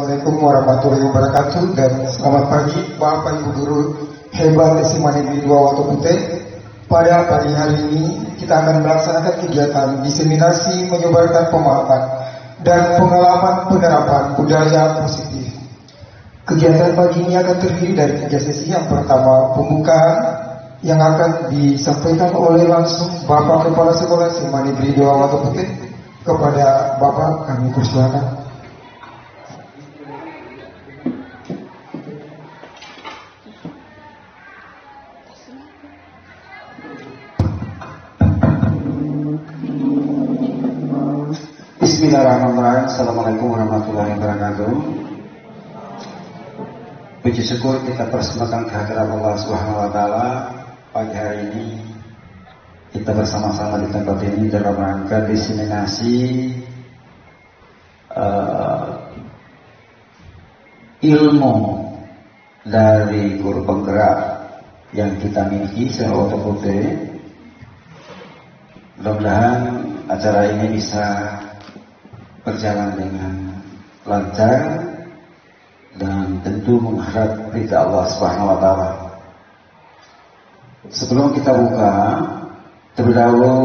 Assalamualaikum warahmatullahi wabarakatuh. Dan selamat pagi Bapak Ibu Guru hebat SMA Negeri 2 Watu Putih. Pada pagi hari ini kita akan melaksanakan kegiatan diseminasi menyebarkan pemahaman dan pengalaman penerapan budaya positif. Kegiatan pagi ini akan terdiri dari 3 sesi. Yang pertama, pembukaan yang akan disampaikan oleh langsung Bapak Kepala Sekolah SMA Negeri 2 Watu Putih. Kepada Bapak kami persilakan. Bismillahirrahmanirrahim. Assalamualaikum warahmatullahi wabarakatuh. Puji syukur kita persembahkan kehadirat Allah Subhanahu wa taala. Pagi hari ini kita bersama-sama di tempat ini dalam rangka diseminasi ilmu dari guru penggerak yang kita miliki secara Watu. Mudah-mudahan acara ini bisa berjalan dengan lancar dan tentu mengharap ridha Allah Subhanahu wa taala. Sebelum kita buka, terlebih dahulu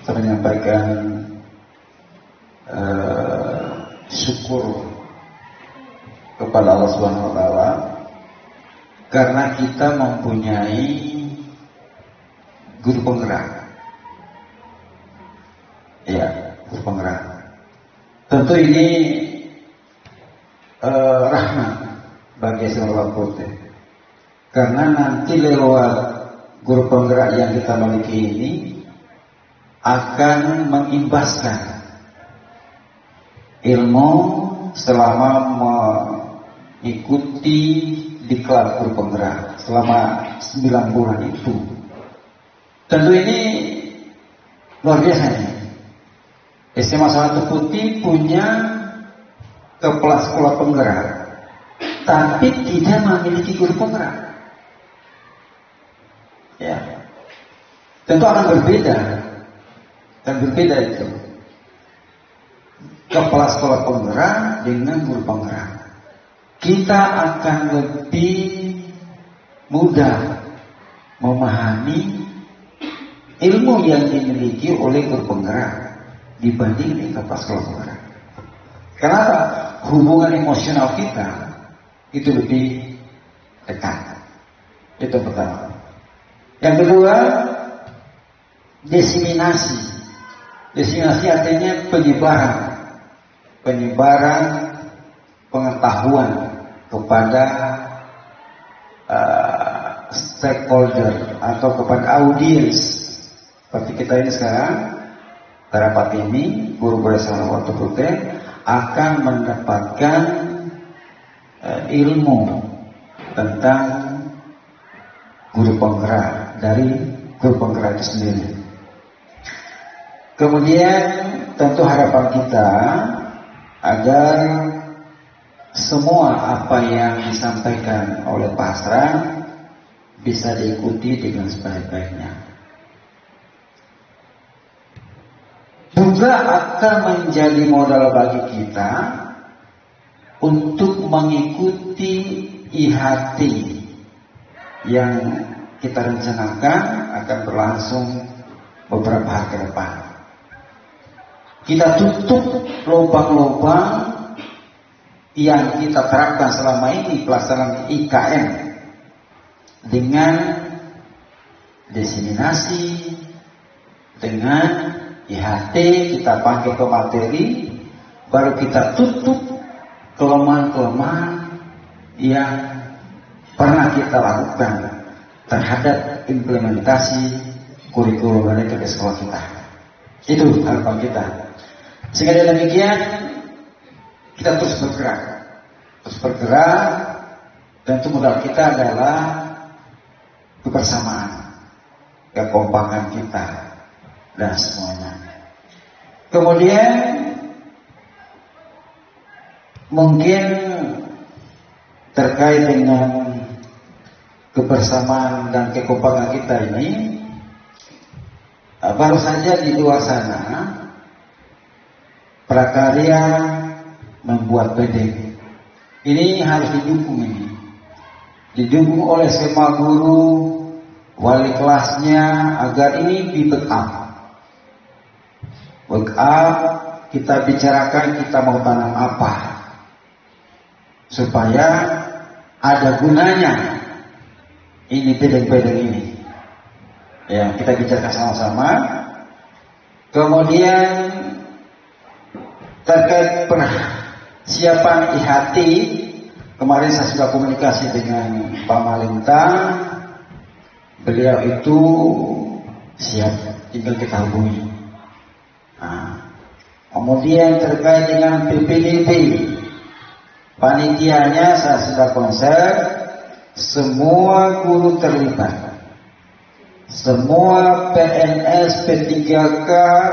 saya menyampaikan syukur kepada Allah Subhanahu wa taala karena kita mempunyai guru penggerak. Ya, guru penggerak. Tentu ini rahmat bagi seluruh Watu. Karena nanti lewat guru penggerak yang kita miliki ini akan mengimbaskan ilmu selama mengikuti diklat guru penggerak selama 9 bulan itu. Tentu ini luar biasa nih. SMA Watu Putih punya kepala sekolah penggerak, tapi tidak memiliki guru penggerak. Ya, tentu akan berbeda itu. Kepala sekolah penggerak dengan guru penggerak. Kita akan lebih mudah memahami ilmu yang dimiliki oleh guru penggerak dibanding dengan kepala sekolah penggerak. Kenapa? Hubungan emosional kita itu lebih dekat. Itu pertama. Yang kedua, diseminasi. Diseminasi artinya penyebaran pengetahuan kepada stakeholder atau kepada audiens. Seperti kita ini sekarang, rapat ini, guru-guru SMA Watu Putih akan mendapatkan ilmu tentang guru penggerak dari guru penggerak itu sendiri. Kemudian tentu harapan kita agar semua apa yang disampaikan oleh Pak Hasran bisa diikuti dengan sebaik-baiknya. Juga akan menjadi modal bagi kita untuk mengikuti IHT yang kita rencanakan akan berlangsung beberapa hari ke depan. Kita tutup lubang-lubang yang kita terapkan selama ini pelaksanaan IKM dengan diseminasi, dengan IHT, kita pakai ke materi, baru kita tutup kelemahan-kelemahan yang pernah kita lakukan terhadap implementasi kurikulum mereka ke sekolah kita. Itu harapan kita. Sehingga dengan demikian kita terus bergerak, dan itu modal kita adalah kebersamaan, kekompakan kita dan semuanya. Kemudian mungkin terkait dengan kebersamaan dan kekompakan kita ini, baru saja di luar sana prakarya membuat bedeng. Ini harus didukung ini. Didukung oleh semua guru, wali kelasnya agar ini di backup. Backup, kita bicarakan kita mau tanam apa supaya ada gunanya ini bedeng-bedeng ini. Ya, kita bicarakan sama-sama. Kemudian terkait persiapan IHT, kemarin saya sudah komunikasi dengan Pak Malintang. Beliau itu siap, tinggal kita hubungi. Nah, kemudian terkait dengan PPDB, panitianya saya sudah konser, semua guru terlibat. Semua PNS P3K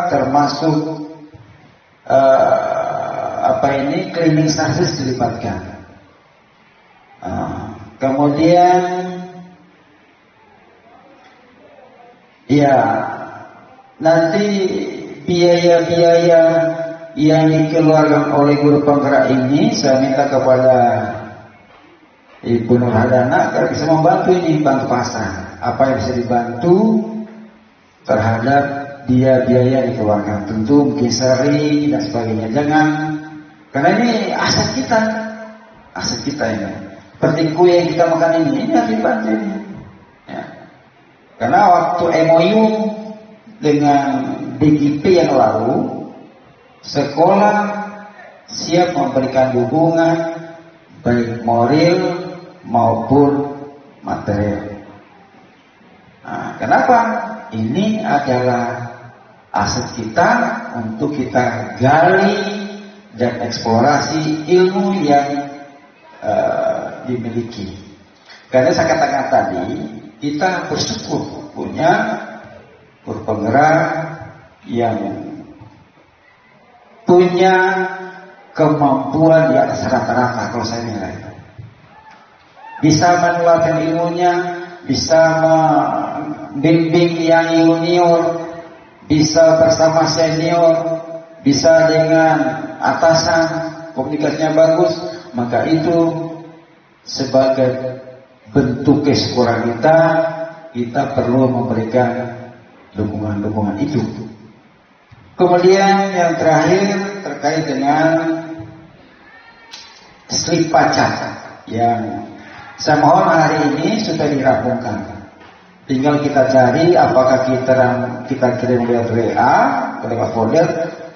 termasuk cleaning service dilibatkan. Kemudian ya nanti biaya-biaya yang dikeluarkan oleh guru penggerak ini saya minta kepada Ibu Nurhadana agar bisa membantu ini, bantu pasar apa yang bisa dibantu terhadap biaya yang dikeluarkan, tentu mungkin sering dan sebagainya. Jangan, karena ini aset kita ini. Seperti kue yang kita makan ini harus dibantu ini. Ya. Karena waktu MOU dengan DGP yang lalu, sekolah siap memberikan dukungan baik moral maupun material. Nah, kenapa? Ini adalah aset kita untuk kita gali dan eksplorasi ilmu yang dimiliki. Karena saya katakan tadi, kita bersyukur punya guru penggerak yang punya kemampuan di atas rata-rata kalau saya nilai. Bisa menularkan ilmunya, bisa membimbing yang junior, bisa bersama senior, bisa dengan atasan, komunikasinya bagus, maka itu sebagai bentuk kesyukuran kita perlu memberikan dukungan-dukungan itu. Kemudian yang terakhir terkait dengan slip pajak yang saya mohon hari ini sudah dirampungkan. Tinggal kita cari apakah kita kirim lewat WA, lewat folder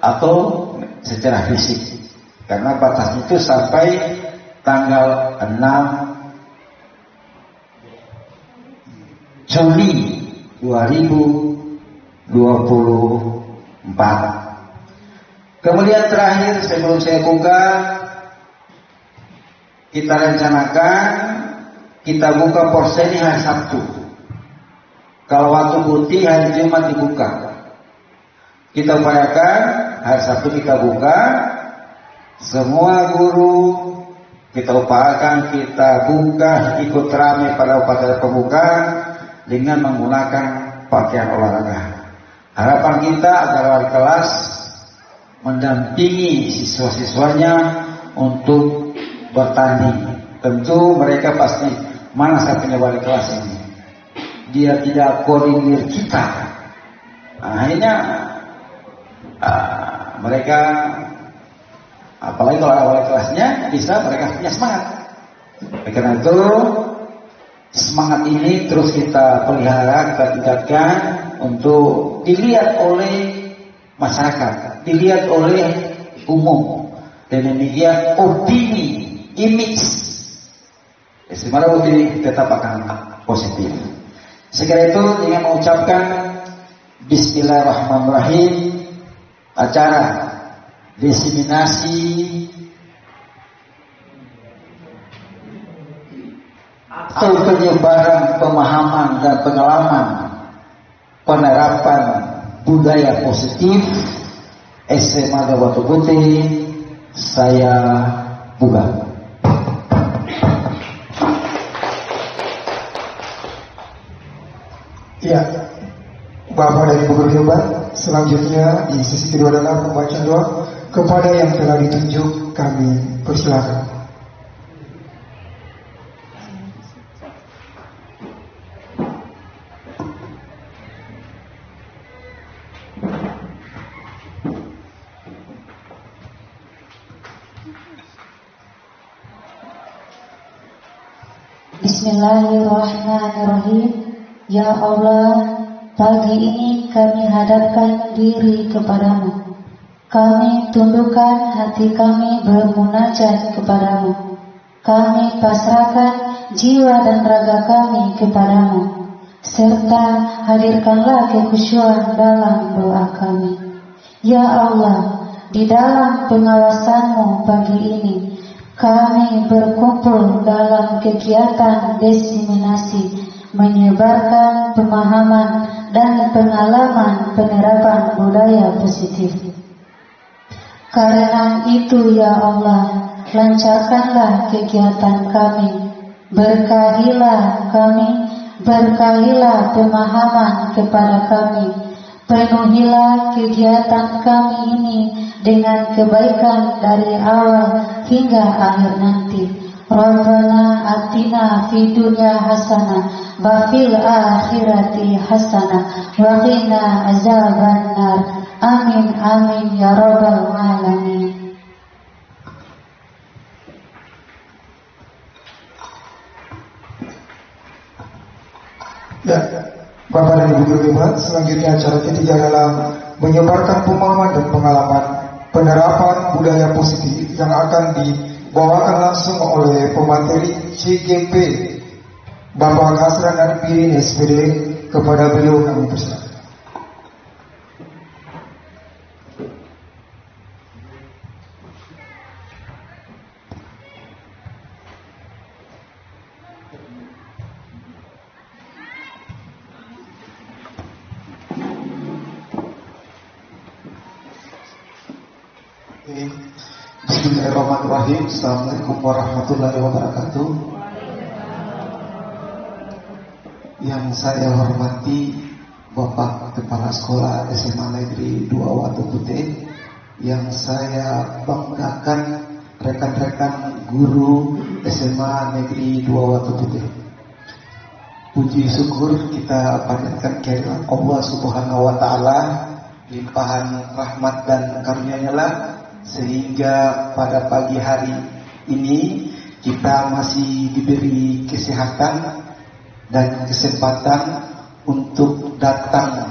atau secara fisik. Karena batas itu sampai tanggal 6 Juli 2024. Kemudian terakhir sebelum saya buka, kita rencanakan kita buka porseni hari Sabtu. Kalau waktu putih hari Jumat dibuka. Kita upayakan hari Sabtu kita buka. Semua guru kita upayakan kita buka ikut ramai pada upacara pembukaan dengan menggunakan pakaian olahraga. Harapan kita agar wali kelas mendampingi siswa-siswanya untuk bertanding. Tentu mereka pasti, mana saya punya wali kelas ini, dia tidak koordinir kita. Nah, akhirnya mereka, apalagi kalau wali kelasnya bisa, mereka punya semangat. Karena itu semangat ini terus kita pelihara, kita tingkatkan untuk dilihat oleh masyarakat, dilihat oleh umum, dan demikian opini, image Istimewa Putri tetap akan positif. Segera itu dengan mengucapkan Bismillahirrahmanirrahim, acara diseminasi atau penyebaran pemahaman dan pengalaman penerapan budaya positif SMA Dawatu Putih saya buka. Ya, Bapak dan Ibu berkhidmat. Selanjutnya di sisi kedua adalah pembacaan doa. Kepada yang telah ditunjuk kami persilakan. Bismillahirrahmanirrahim. Ya Allah, pagi ini kami hadapkan diri kepadamu. Kami tundukkan hati kami bermunajat kepadamu. Kami pasrahkan jiwa dan raga kami kepadamu. Serta hadirkanlah kekhusyuan dalam doa kami. Ya Allah, di dalam pengawasanmu pagi ini, kami berkumpul dalam kegiatan diseminasi, menyebarkan pemahaman dan pengalaman penerapan budaya positif. Karena itu ya Allah, lancarkanlah kegiatan kami, berkahilah pemahaman kepada kami, penuhilah kegiatan kami ini dengan kebaikan dari awal hingga akhir nanti. Rabbana atina fid dunya hasanah wa fil akhirati hasanah wa qina azabannar. Amin amin ya rabbal alamin. Ya, Bapak dan Ibu berkhidmat, selanjutnya acara ketiga adalah menyebarkan pemahaman dan pengalaman penerapan budaya positif yang akan dibawakan langsung oleh pemateri CGP Bapak Hasran Arifin SPD. Kepada beliau kami persilakan. Bismillahirrahmanirrahim. Assalamualaikum warahmatullahi wabarakatuh. Yang saya hormati Bapak Kepala Sekolah SMA Negeri 2 Watu Putih, yang saya banggakan rekan-rekan guru SMA Negeri 2 Watu Putih. Puji syukur kita panjatkan kehadirat Allah Subhanahu wa taala, limpahan rahmat dan karunia-Nya lah, sehingga pada pagi hari ini kita masih diberi kesehatan dan kesempatan untuk datang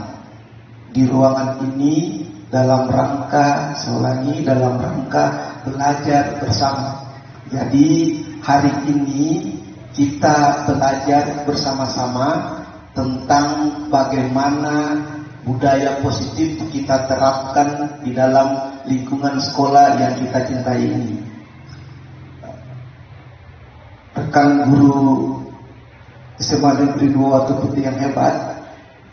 di ruangan ini dalam rangka belajar bersama. Jadi hari ini kita belajar bersama-sama tentang bagaimana budaya positif kita terapkan di dalam lingkungan sekolah yang kita cintai ini. Rekan guru SMA Negeri 2 Watu Putih yang hebat,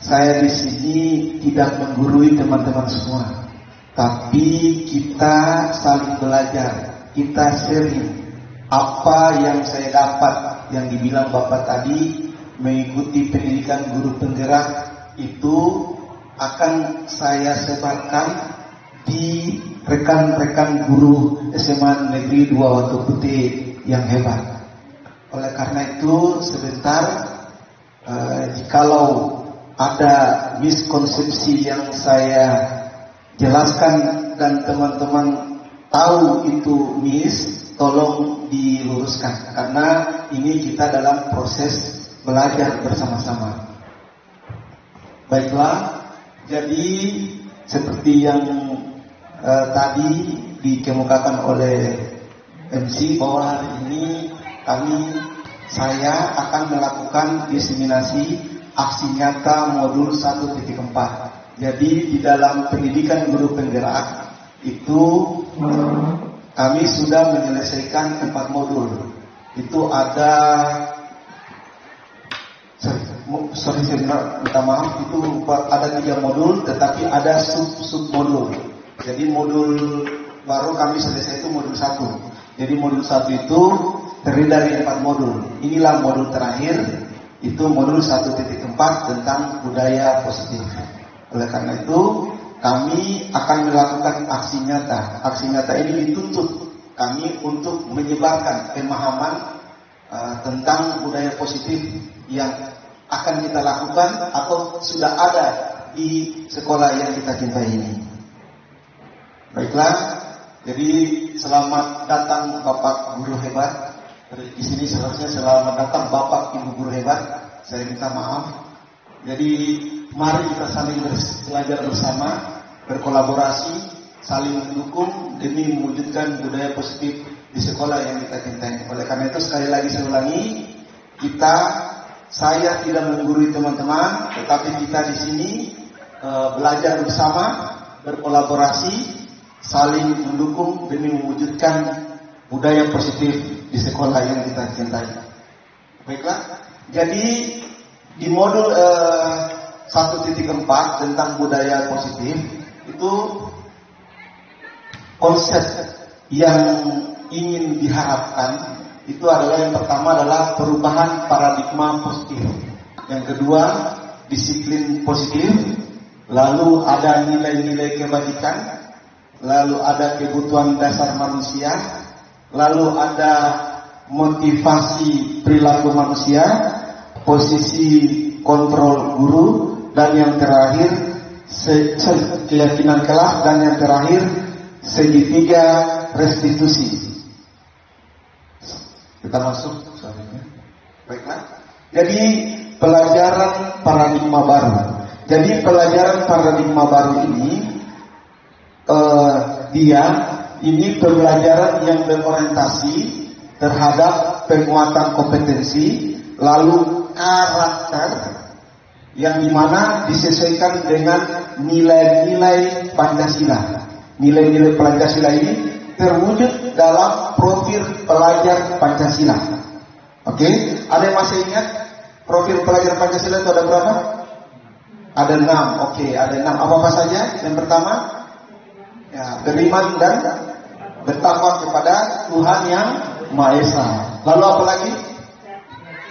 saya di sini tidak menggurui teman-teman semua, tapi kita saling belajar, kita sharing apa yang saya dapat, yang dibilang Bapak tadi, mengikuti pendidikan guru penggerak itu akan saya sebarkan di rekan-rekan guru SMA Negeri 2 Watu Putih yang hebat. Oleh karena itu sebentar, jikalau ada miskonsepsi yang saya jelaskan dan teman-teman tahu itu tolong diluruskan, karena ini kita dalam proses belajar bersama-sama. Baiklah, jadi seperti yang tadi dikemukakan oleh MC bahwa hari ini saya akan melakukan diseminasi aksi nyata modul 1.4. Jadi di dalam pendidikan guru penggerak itu kami sudah menyelesaikan 4 modul. Itu ada sorry saya minta maaf, itu ada 3 modul, tetapi ada sub modul. Jadi modul baru kami selesai itu modul 1. Jadi modul 1 itu terdiri dari 4 modul. Inilah modul terakhir, itu modul 1.4 tentang budaya positif. Oleh karena itu kami akan melakukan aksi nyata. Aksi nyata ini dituntut kami untuk menyebarkan pemahaman tentang budaya positif yang akan kita lakukan atau sudah ada di sekolah yang kita cintai ini. Baiklah, jadi selamat datang Bapak Guru hebat. Di sini seharusnya selamat datang Bapak Ibu Guru hebat. Saya minta maaf. Jadi mari kita saling belajar bersama, berkolaborasi, saling mendukung demi mewujudkan budaya positif di sekolah yang kita cintai. Oleh karena itu sekali lagi saya ulangi, saya tidak menggurui teman-teman, tetapi kita di sini belajar bersama, berkolaborasi, saling mendukung demi mewujudkan budaya positif di sekolah yang kita cintai. Baiklah, jadi di modul 1.4 tentang budaya positif itu konsep yang ingin diharapkan itu adalah yang pertama adalah perubahan paradigma positif, yang kedua disiplin positif, lalu ada nilai-nilai kebajikan, lalu ada kebutuhan dasar manusia, lalu ada motivasi perilaku manusia, posisi kontrol guru, dan yang terakhir keyakinan kelas, dan yang terakhir segitiga restitusi. Kita masuk selanjutnya. Baiklah. Jadi pelajaran paradigma baru. Jadi pelajaran paradigma baru ini ini pembelajaran yang berorientasi terhadap penguatan kompetensi, lalu karakter, yang dimana disesuaikan dengan nilai-nilai Pancasila. Nilai-nilai Pancasila ini terwujud dalam profil pelajar Pancasila. Oke, ada yang masih ingat profil pelajar Pancasila itu ada berapa? Ada 6. Oke, ada 6. Apa saja? Yang pertama, ya, beriman dan bertakwa kepada Tuhan yang Maha Esa. Lalu apa lagi?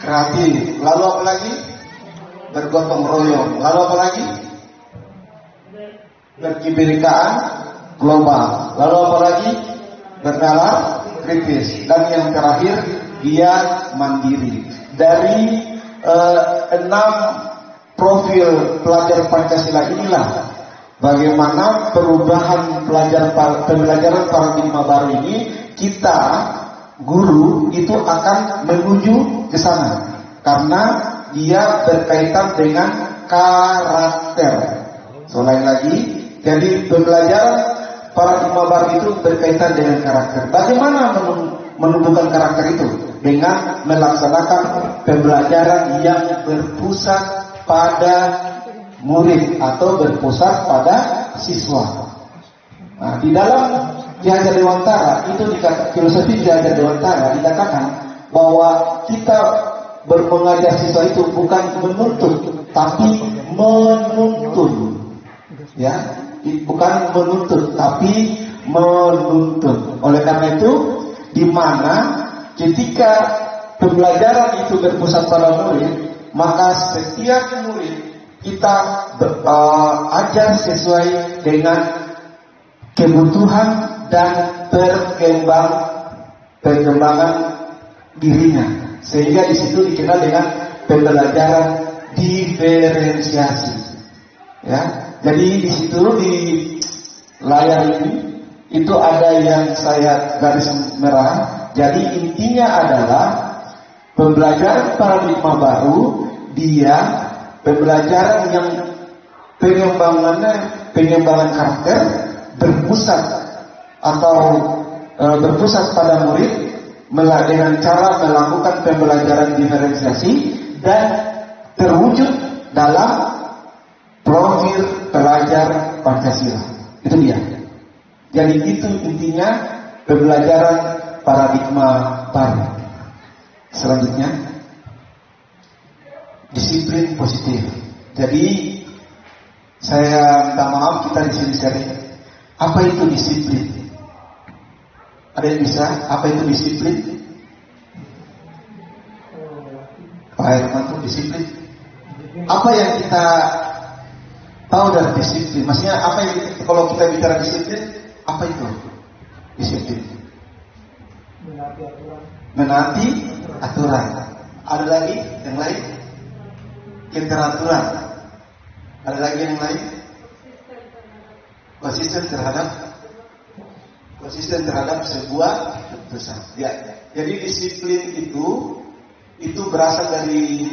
Kreatif. Lalu apa lagi? Bergotong royong. Lalu apa lagi? Berkebinekaan global. Lalu apa lagi? Bernalar kritis. Dan yang terakhir, dia mandiri. Dari 6 profil pelajar Pancasila inilah bagaimana perubahan pembelajaran paradigma baru ini, kita guru itu akan menuju ke sana karena dia berkaitan dengan karakter. Selain lagi, jadi pembelajaran paradigma baru itu berkaitan dengan karakter. Bagaimana menumbuhkan karakter itu? Dengan melaksanakan pembelajaran yang berpusat pada murid atau berpusat pada siswa. Nah, di dalam Ki Hajar Dewantara itu filosofi Ki Hajar Dewantara dikatakan bahwa kita mengajar siswa itu bukan menuntut, tapi menuntun. Ya, bukan menuntut, tapi menuntun. Oleh karena itu, di mana ketika pembelajaran itu berpusat pada murid, maka setiap murid kita ajar sesuai dengan kebutuhan dan perkembangan dirinya, sehingga di situ dikenal dengan pembelajaran diferensiasi. Ya, jadi di situ di layar ini itu ada yang saya garis merah. Jadi intinya adalah pembelajaran paradigma baru, dia pembelajaran yang pengembangan karakter berpusat pada murid dengan cara melakukan pembelajaran diferensiasi dan terwujud dalam profil pelajar Pancasila. Itu dia. Jadi itu intinya pembelajaran paradigma baru. Selanjutnya, disiplin positif. Jadi saya minta maaf, kita di sini sering. Apa itu disiplin? Ada yang bisa? Apa itu disiplin? Pak Herman itu disiplin. Apa yang kita Tahu dari disiplin. Maksudnya apa yang kalau kita bicara disiplin, apa itu? Disiplin. Menaati aturan. Ada lagi yang lain? Keteraturan. Ada lagi yang lain? Konsisten terhadap sebuah keputusan. Ya. Jadi disiplin itu berasal dari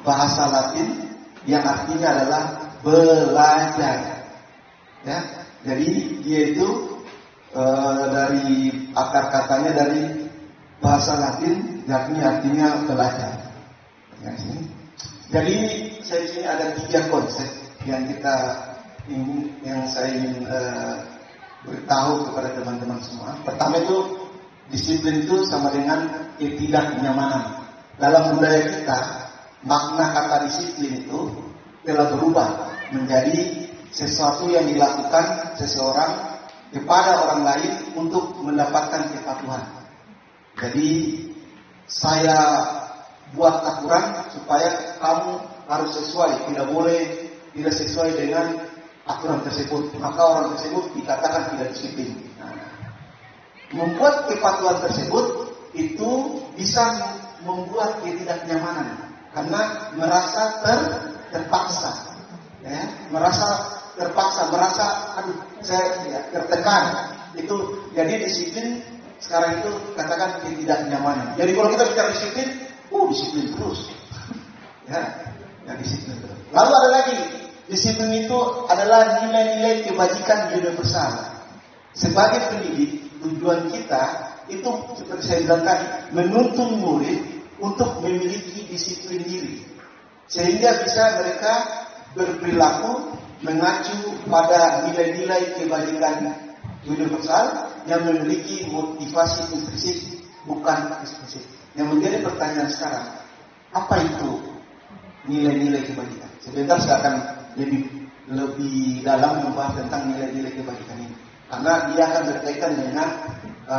bahasa Latin yang artinya adalah belajar. Ya. Jadi dia itu dari akar katanya dari bahasa Latin, yakni artinya belajar. Ya, jadi saya sini ada 3 konsep yang saya ingin beritahu kepada teman-teman semua. Pertama itu disiplin itu sama dengan ketidaknyamanan. Dalam budaya kita, makna kata disiplin itu telah berubah menjadi sesuatu yang dilakukan seseorang kepada orang lain untuk mendapatkan kepatuhan. Jadi saya buat aturan supaya kamu harus sesuai, tidak sesuai dengan aturan tersebut, maka orang tersebut dikatakan tidak disiplin. Membuat kepatuhan tersebut itu bisa membuat ketidaknyamanan karena merasa terpaksa, ya, merasa saya tertekan. Itu jadi disiplin sekarang itu katakan ketidaknyamanan. Jadi kalau kita bicara disiplin, disiplin terus, ya disiplin terus. Lalu ada lagi, disiplin itu adalah nilai-nilai kebajikan universal. Sebagai pendidik, tujuan kita itu seperti saya bilang tadi, menuntun murid untuk memiliki disiplin diri, sehingga bisa mereka berperilaku mengacu pada nilai-nilai kebajikan universal yang memiliki motivasi intrinsik bukan eksklusif. Yang menjadi pertanyaan sekarang, apa itu nilai-nilai kebajikan? Sebentar saya akan lebih dalam membahas tentang nilai-nilai kebajikan ini, karena dia akan berkaitan dengan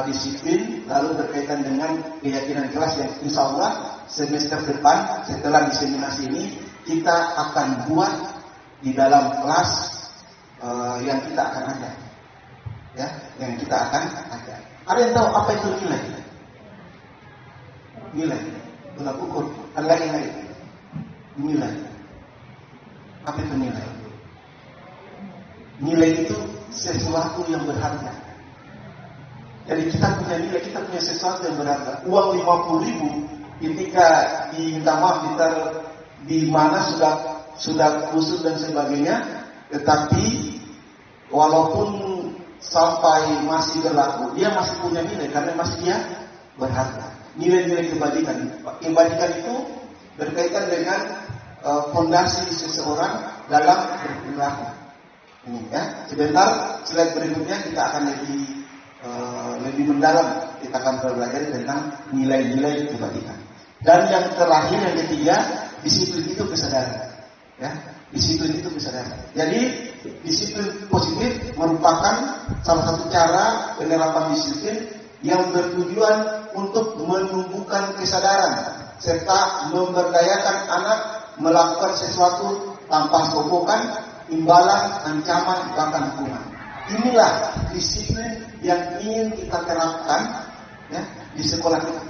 disiplin, lalu berkaitan dengan keyakinan kelas yang insya Allah semester depan setelah diseminasi ini kita akan buat di dalam kelas yang kita akan ajar, ya, yang kita akan ajar. Ada yang tahu apa itu nilai? Nilai, tolak ukur. Ada lagi yang lain? Nilai. Apa itu nilai? Nilai itu sesuatu yang berharga. Jadi kita punya nilai, kita punya sesuatu yang berharga. Uang 50.000 ketika diminta maaf di mana sudah kusut dan sebagainya, tetapi walaupun sampai masih berlaku, dia masih punya nilai karena masih dia berharga. Nilai-nilai kebajikan itu berkaitan dengan fondasi seseorang dalam berperilaku. Ini ya. Sebentar slide berikutnya kita akan lebih mendalam, kita akan belajar tentang nilai-nilai kebajikan. Dan yang terakhir, yang ketiga, disiplin itu kesadaran. Ya, disiplin itu kesadaran. Jadi disiplin positif merupakan salah satu cara penerapan disiplin yang bertujuan untuk menumbuhkan kesadaran serta memberdayakan anak melakukan sesuatu tanpa sokokan, imbalan, ancaman, bahkan hukuman. Inilah disiplin yang ingin kita terapkan, ya, di sekolah kita.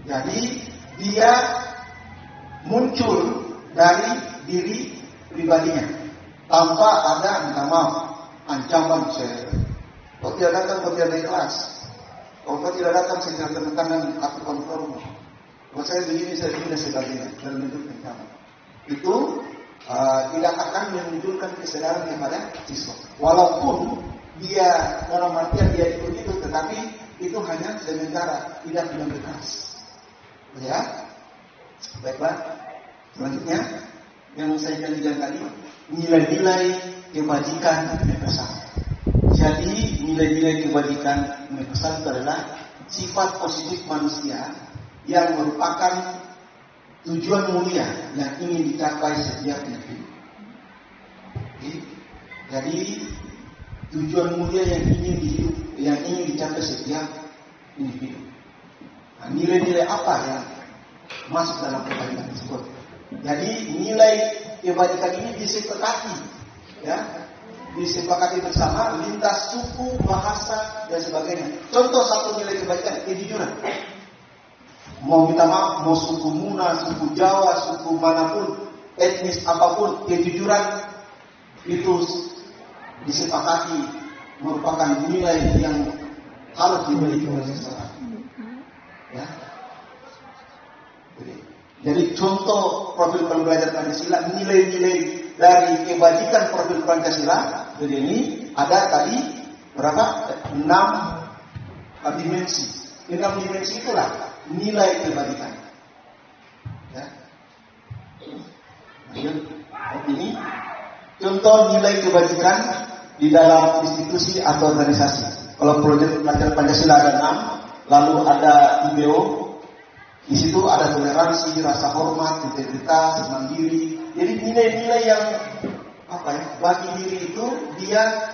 Jadi dia muncul dari diri pribadinya tanpa ada minta maaf, ancaman. Kau tidak datang, kau tidak naik kelas. Kalau kau tidak datang, saya tidak temukan dan aku kontrol. Kalau saya begini, saya begini, sebagainya dalam bentuk ancaman. Itu tidak akan menunjukkan kesadaran kepada siswa. Walaupun dia dalam artian dia ikut itu, tetapi itu hanya sementara, tidak membekas. Ya, baiklah. Selanjutnya yang saya janjikan tadi, nilai-nilai kebajikan universal. Jadi nilai-nilai kebajikan universal itu adalah sifat positif manusia yang merupakan tujuan mulia yang ingin dicapai setiap individu. Jadi tujuan mulia yang ingin dicapai setiap individu. Nah, nilai-nilai apa yang masuk dalam kebajikan tersebut? Jadi nilai kebajikan ini disepakati, ya, disepakati bersama lintas suku, bahasa dan sebagainya. Contoh satu nilai kebajikan, kejujuran. Mau minta maaf, mau suku Muna, suku Jawa, suku manapun, etnis apapun, kejujuran itu disepakati merupakan nilai yang harus dimiliki oleh seseorang. Ya. Jadi contoh profil pembelajar Pancasila, nilai-nilai dari kebajikan profil Pancasila, jadi ini ada tadi berapa? 6 dimensi. 6 dimensi itulah nilai kebajikan. Ya. Ini contoh nilai kebajikan di dalam institusi atau organisasi. Kalau proyek pelajaran Pancasila ada 6, lalu ada IBO. Di situ ada toleransi, rasa hormat, integritas, mandiri. Jadi nilai-nilai yang bagi diri itu dia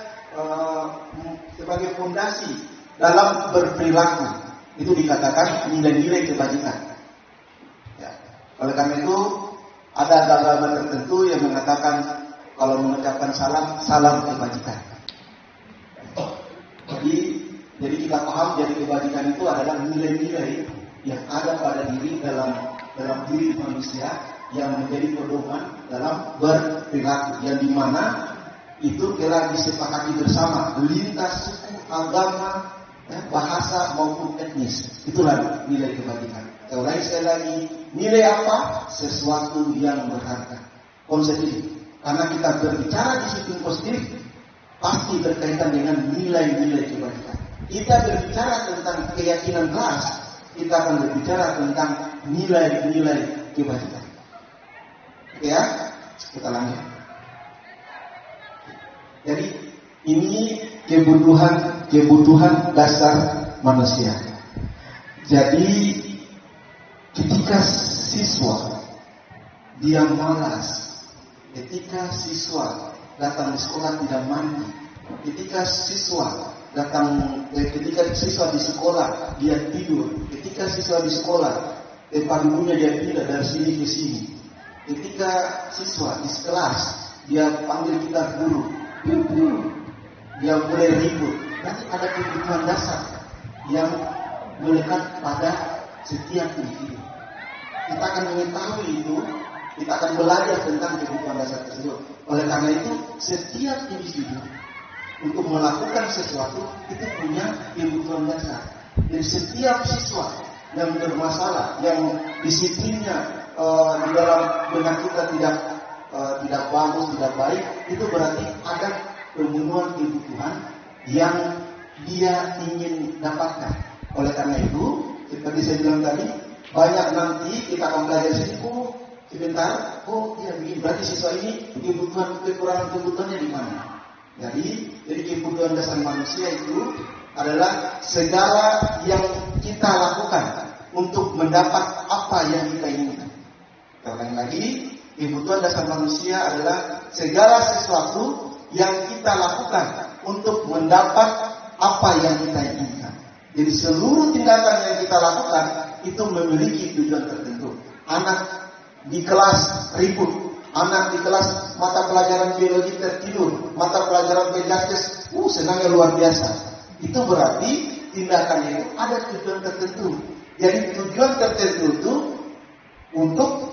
sebagai fondasi dalam berperilaku. Itu dikatakan nilai-nilai kebajikan. Ya. Oleh karena itu ada agama tertentu yang mengatakan kalau mengucapkan salam, salam kebajikan. Jadi kita paham, jadi kebajikan itu adalah nilai-nilai yang ada pada diri dalam diri manusia yang menjadi pedoman dalam berperilaku, yang dimana itu telah disepakati bersama lintas suku, agama, ya, bahasa maupun etnis. Itulah nilai kebajikan. Saya ulangi sekali lagi, nilai apa? Sesuatu yang berharga. Konsep ini, karena kita berbicara disiplin positif pasti berkaitan dengan nilai-nilai kebajikan. Kita berbicara tentang keyakinan kelas, kita akan berbicara tentang nilai-nilai kebajikan. Oke ya, kita lanjut. Jadi ini kebutuhan dasar manusia. Jadi ketika siswa dia malas, ketika siswa datang di sekolah tidak mandi, ketika siswa di sekolah dia tidur, ketika siswa di sekolah tempat duduknya dia pindah dari sini ke sini, ketika siswa di kelas dia panggil kita guru, dia mulai ribut. Nanti ada kebutuhan dasar yang melekat pada setiap individu. Kita akan mengetahui itu, kita akan belajar tentang kebutuhan dasar tersebut. Oleh karena itu setiap individu untuk melakukan sesuatu itu punya kebutuhan dasar. Dan setiap siswa yang bermasalah, yang disiplinnya di dalam benak kita tidak bagus, tidak baik, itu berarti ada pemenuhan kebutuhan yang dia ingin dapatkan. Oleh karena itu, seperti saya bilang tadi, banyak nanti kita akan belajar sini, sebentar, ya begini, berarti siswa ini kekurangan kebutuhannya di mana? Jadi kebutuhan dasar manusia itu adalah segala yang kita lakukan untuk mendapat apa yang kita inginkan. Kita ulangi lagi, kebutuhan dasar manusia adalah segala sesuatu yang kita lakukan untuk mendapat apa yang kita inginkan. Jadi seluruh tindakan yang kita lakukan itu memiliki tujuan tertentu. Anak di kelas ribut, anak di kelas mata pelajaran biologi tertidur, mata pelajaran penjaskes, senangnya luar biasa. Itu berarti tindakannya itu ada tujuan tertentu. Jadi tujuan tertentu itu untuk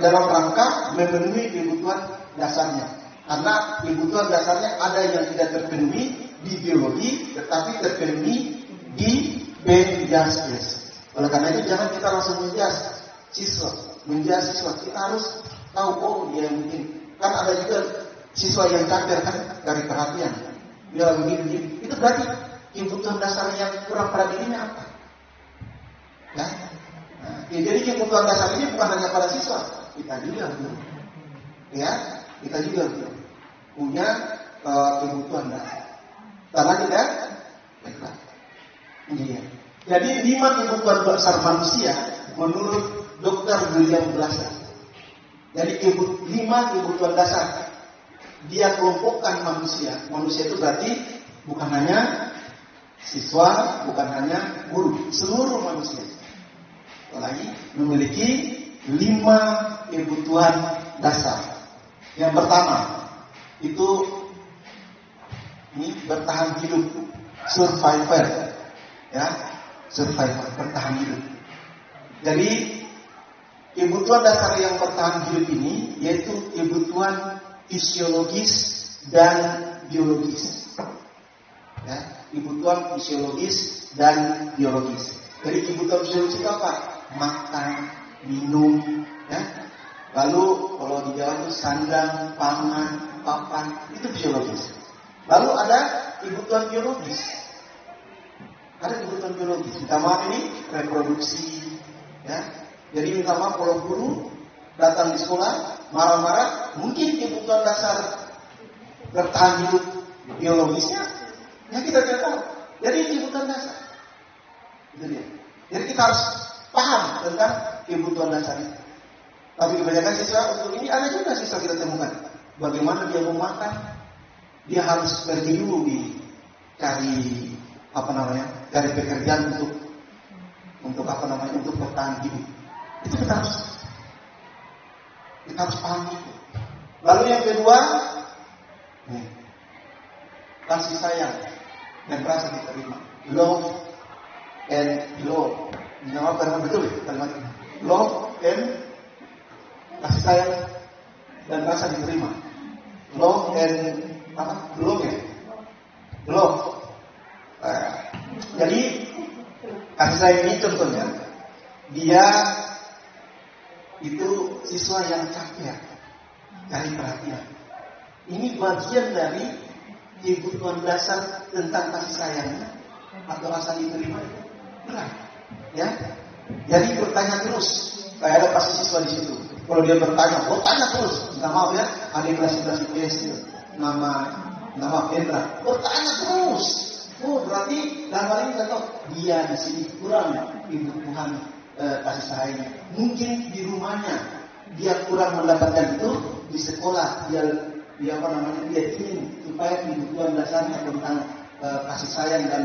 dalam rangka memenuhi kebutuhan dasarnya. Karena kebutuhan dasarnya ada yang tidak terpenuhi di biologi, tetapi terpenuhi di penjaskes. Oleh karena itu jangan kita langsung menjas siswa. Kita harus tahu, dia mungkin kan ada juga siswa yang caper kan dari perhatian. Dia begini. Itu berarti kebutuhan dasar yang kurang pada dirinya apa? Ya. Jadi kebutuhan dasar ini bukan hanya pada siswa, kita juga kita juga punya kebutuhan dasar. Karena kita baiklah. Jadi 5 kebutuhan dasar manusia menurut Dr. William Glasser. Jadi 5 kebutuhan dasar dia kelompokkan manusia. Manusia itu berarti bukan hanya siswa, bukan hanya guru, seluruh manusia. Lagi memiliki 5 kebutuhan dasar. Yang pertama itu ini bertahan hidup, survivor, ya, survivor, bertahan hidup. Jadi kebutuhan dasar yang bertahan hidup ini yaitu kebutuhan fisiologis dan biologis. Ya, kebutuhan fisiologis dan biologis. Jadi kebutuhan fisiologis itu apa? Makan, minum, ya. Lalu kalau di Jawa itu sandang, pangan, papan, itu biologis. Lalu ada kebutuhan biologis. Ada kebutuhan biologis. Minta maaf ini reproduksi, ya. Jadi minta maaf kalau guru datang di sekolah marah-marah, mungkin kebutuhan dasar bertahan hidup biologisnya, ya kita tidak tahu. Jadi kebutuhan dasar. Itu dia. Jadi kita harus paham tentang kebutuhan dasar itu. Tapi kebanyakan siswa untuk ini ada juga siswa kita temukan. Bagaimana dia mau makan? Dia harus pergi dulu cari cari pekerjaan untuk bertahan hidup. Itu kita harus paham itu. Lalu yang kedua, kasih sayang dan rasa diterima. Love and love. Nama kalimat betul ya kalimat ini. Love and kasih sayang dan rasa diterima. Love and belum ya? Belum. Jadi kasih sayang ini contohnya dia itu siswa yang capek cari perhatian. Ini bagian dari kebutuhan dasar tentang kasih sayangnya atau rasa diterima itu berat, ya. Jadi bertanya terus. Kayak ada pasti siswa di situ. Kalau dia bertanya terus. Minta maaf ya, ada kelas IPS nama Pendra. Bertanya terus. Oh berarti dalam hal ini kita tahu dia di sini kurang kebutuhan kasih sayang. Mungkin di rumahnya dia kurang mendapatkan itu, di sekolah dia ingin supaya kebutuhan dasarnya tentang kasih sayang dan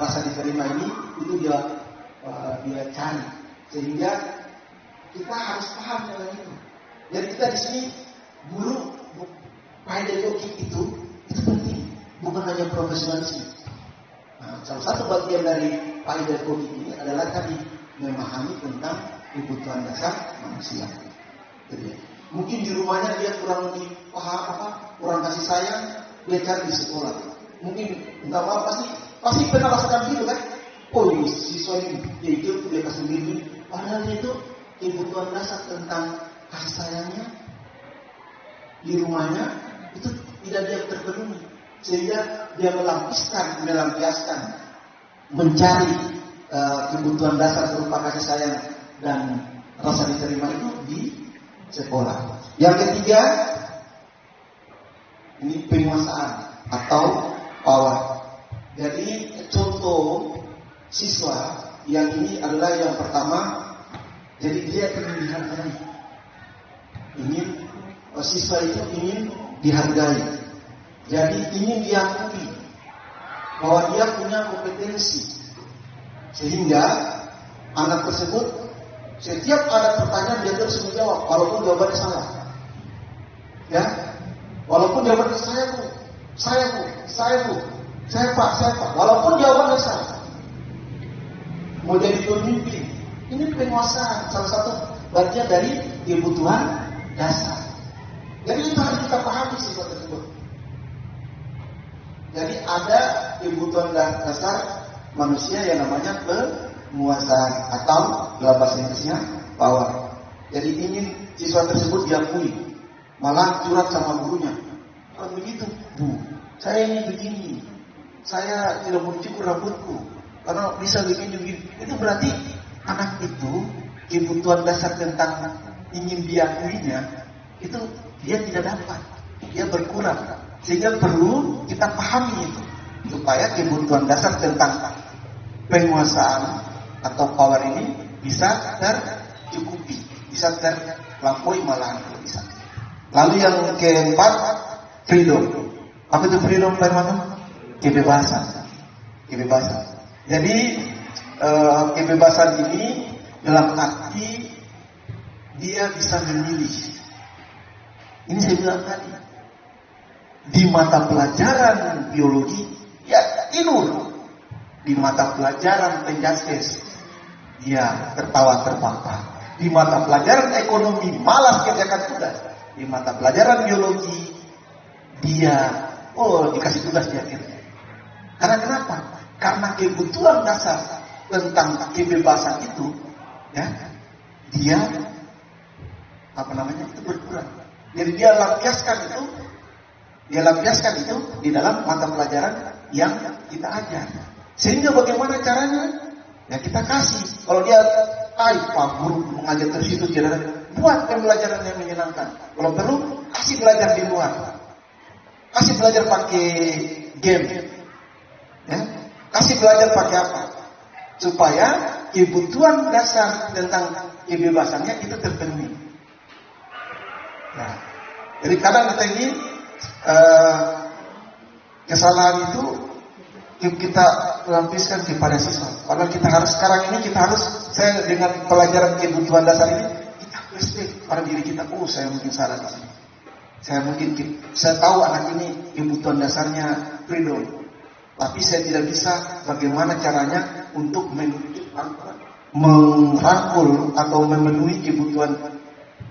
rasa diterima ini itu dia cari, sehingga kita harus paham dengan itu. Jadi kita di sini guru pedagogik itu penting, bukan hanya profesionalisme. Nah, salah satu bagian dari pedagogik ini adalah tadi memahami tentang kebutuhan dasar manusia. Jadi, mungkin di rumahnya dia kurang kurang kasih sayang, dia cari di sekolah. Mungkin enggak apa pasti pernah rasakan gitu kan? Oh ini siswa ini dia kasih bimbing, padahal itu kebutuhan dasar tentang kasih sayangnya di rumahnya itu tidak dia terpenuhi, sehingga dia melampiaskan mencari kebutuhan dasar berupa kasih sayang dan rasa diterima itu di sekolah. Yang ketiga, ini penguasaan atau power. Jadi contoh siswa yang ini adalah yang pertama, jadi dia ingin dihargai. Siswa itu ingin dihargai. Jadi ingin diakui bahwa dia punya kompetensi. Sehingga anak tersebut setiap ada pertanyaan dia terus menjawab walaupun jawabannya salah. Ya. Walaupun jawabannya saya pak, walaupun jawabannya salah. Mau jadi pemimpin, ini penguasaan, salah satu bagian dari kebutuhan dasar. Jadi itu harus kita pahami sifat tersebut. Jadi ada kebutuhan dasar manusia yang namanya penguasaan atau dalam bahasa Inggrisnya power. Jadi ingin siswa tersebut diakui, malah curhat sama gurunya. Kalau begitu, Bu, saya ini begini, saya tidak mau dicukur rambutku karena bisa begini. Itu berarti anak itu kebutuhan dasar tentang ingin diakuinya itu dia tidak dapat, dia berkurang. Sehingga perlu kita pahami itu supaya kebutuhan dasar tentang penguasaan atau power ini bisa tercukupi, bisa terlampaui malahan kalau bisa. Lalu yang keempat, freedom. Apa itu freedom, Pak Hermanto? Kebebasan. Jadi kebebasan ini dalam arti dia bisa memilih. Ini saya bilang tadi, di mata pelajaran biologi ya tidur, di mata pelajaran penjaskes dia tertawa terbahak, di mata pelajaran ekonomi malas kerjakan tugas, di mata pelajaran biologi dia dikasih tugas dia kerja. Karena kenapa? Karena kebutuhan dasar tentang kebebasan itu ya dia itu berkurang. Jadi dia lampiaskan itu di dalam mata pelajaran yang kita ajar. Sehingga bagaimana caranya? Ya kita kasih. Kalau dia Pak guru mengajar terus itu buat pembelajaran yang menyenangkan. Kalau perlu kasih belajar di luar. Kasih belajar pakai game. Ya. Kasih belajar pakai apa? Supaya kebutuhan dasar tentang kebebasannya itu terpenuhi. Nah, jadi kadang kita ini kesalahan itu kita lampiskan kepada siswa. Padahal saya dengan pelajaran kebutuhan dasar ini kita flashback pada diri kita. Saya mungkin salah di sini. Saya tahu anak ini kebutuhan dasarnya freedom, tapi saya tidak bisa bagaimana caranya untuk merangkul atau memenuhi kebutuhan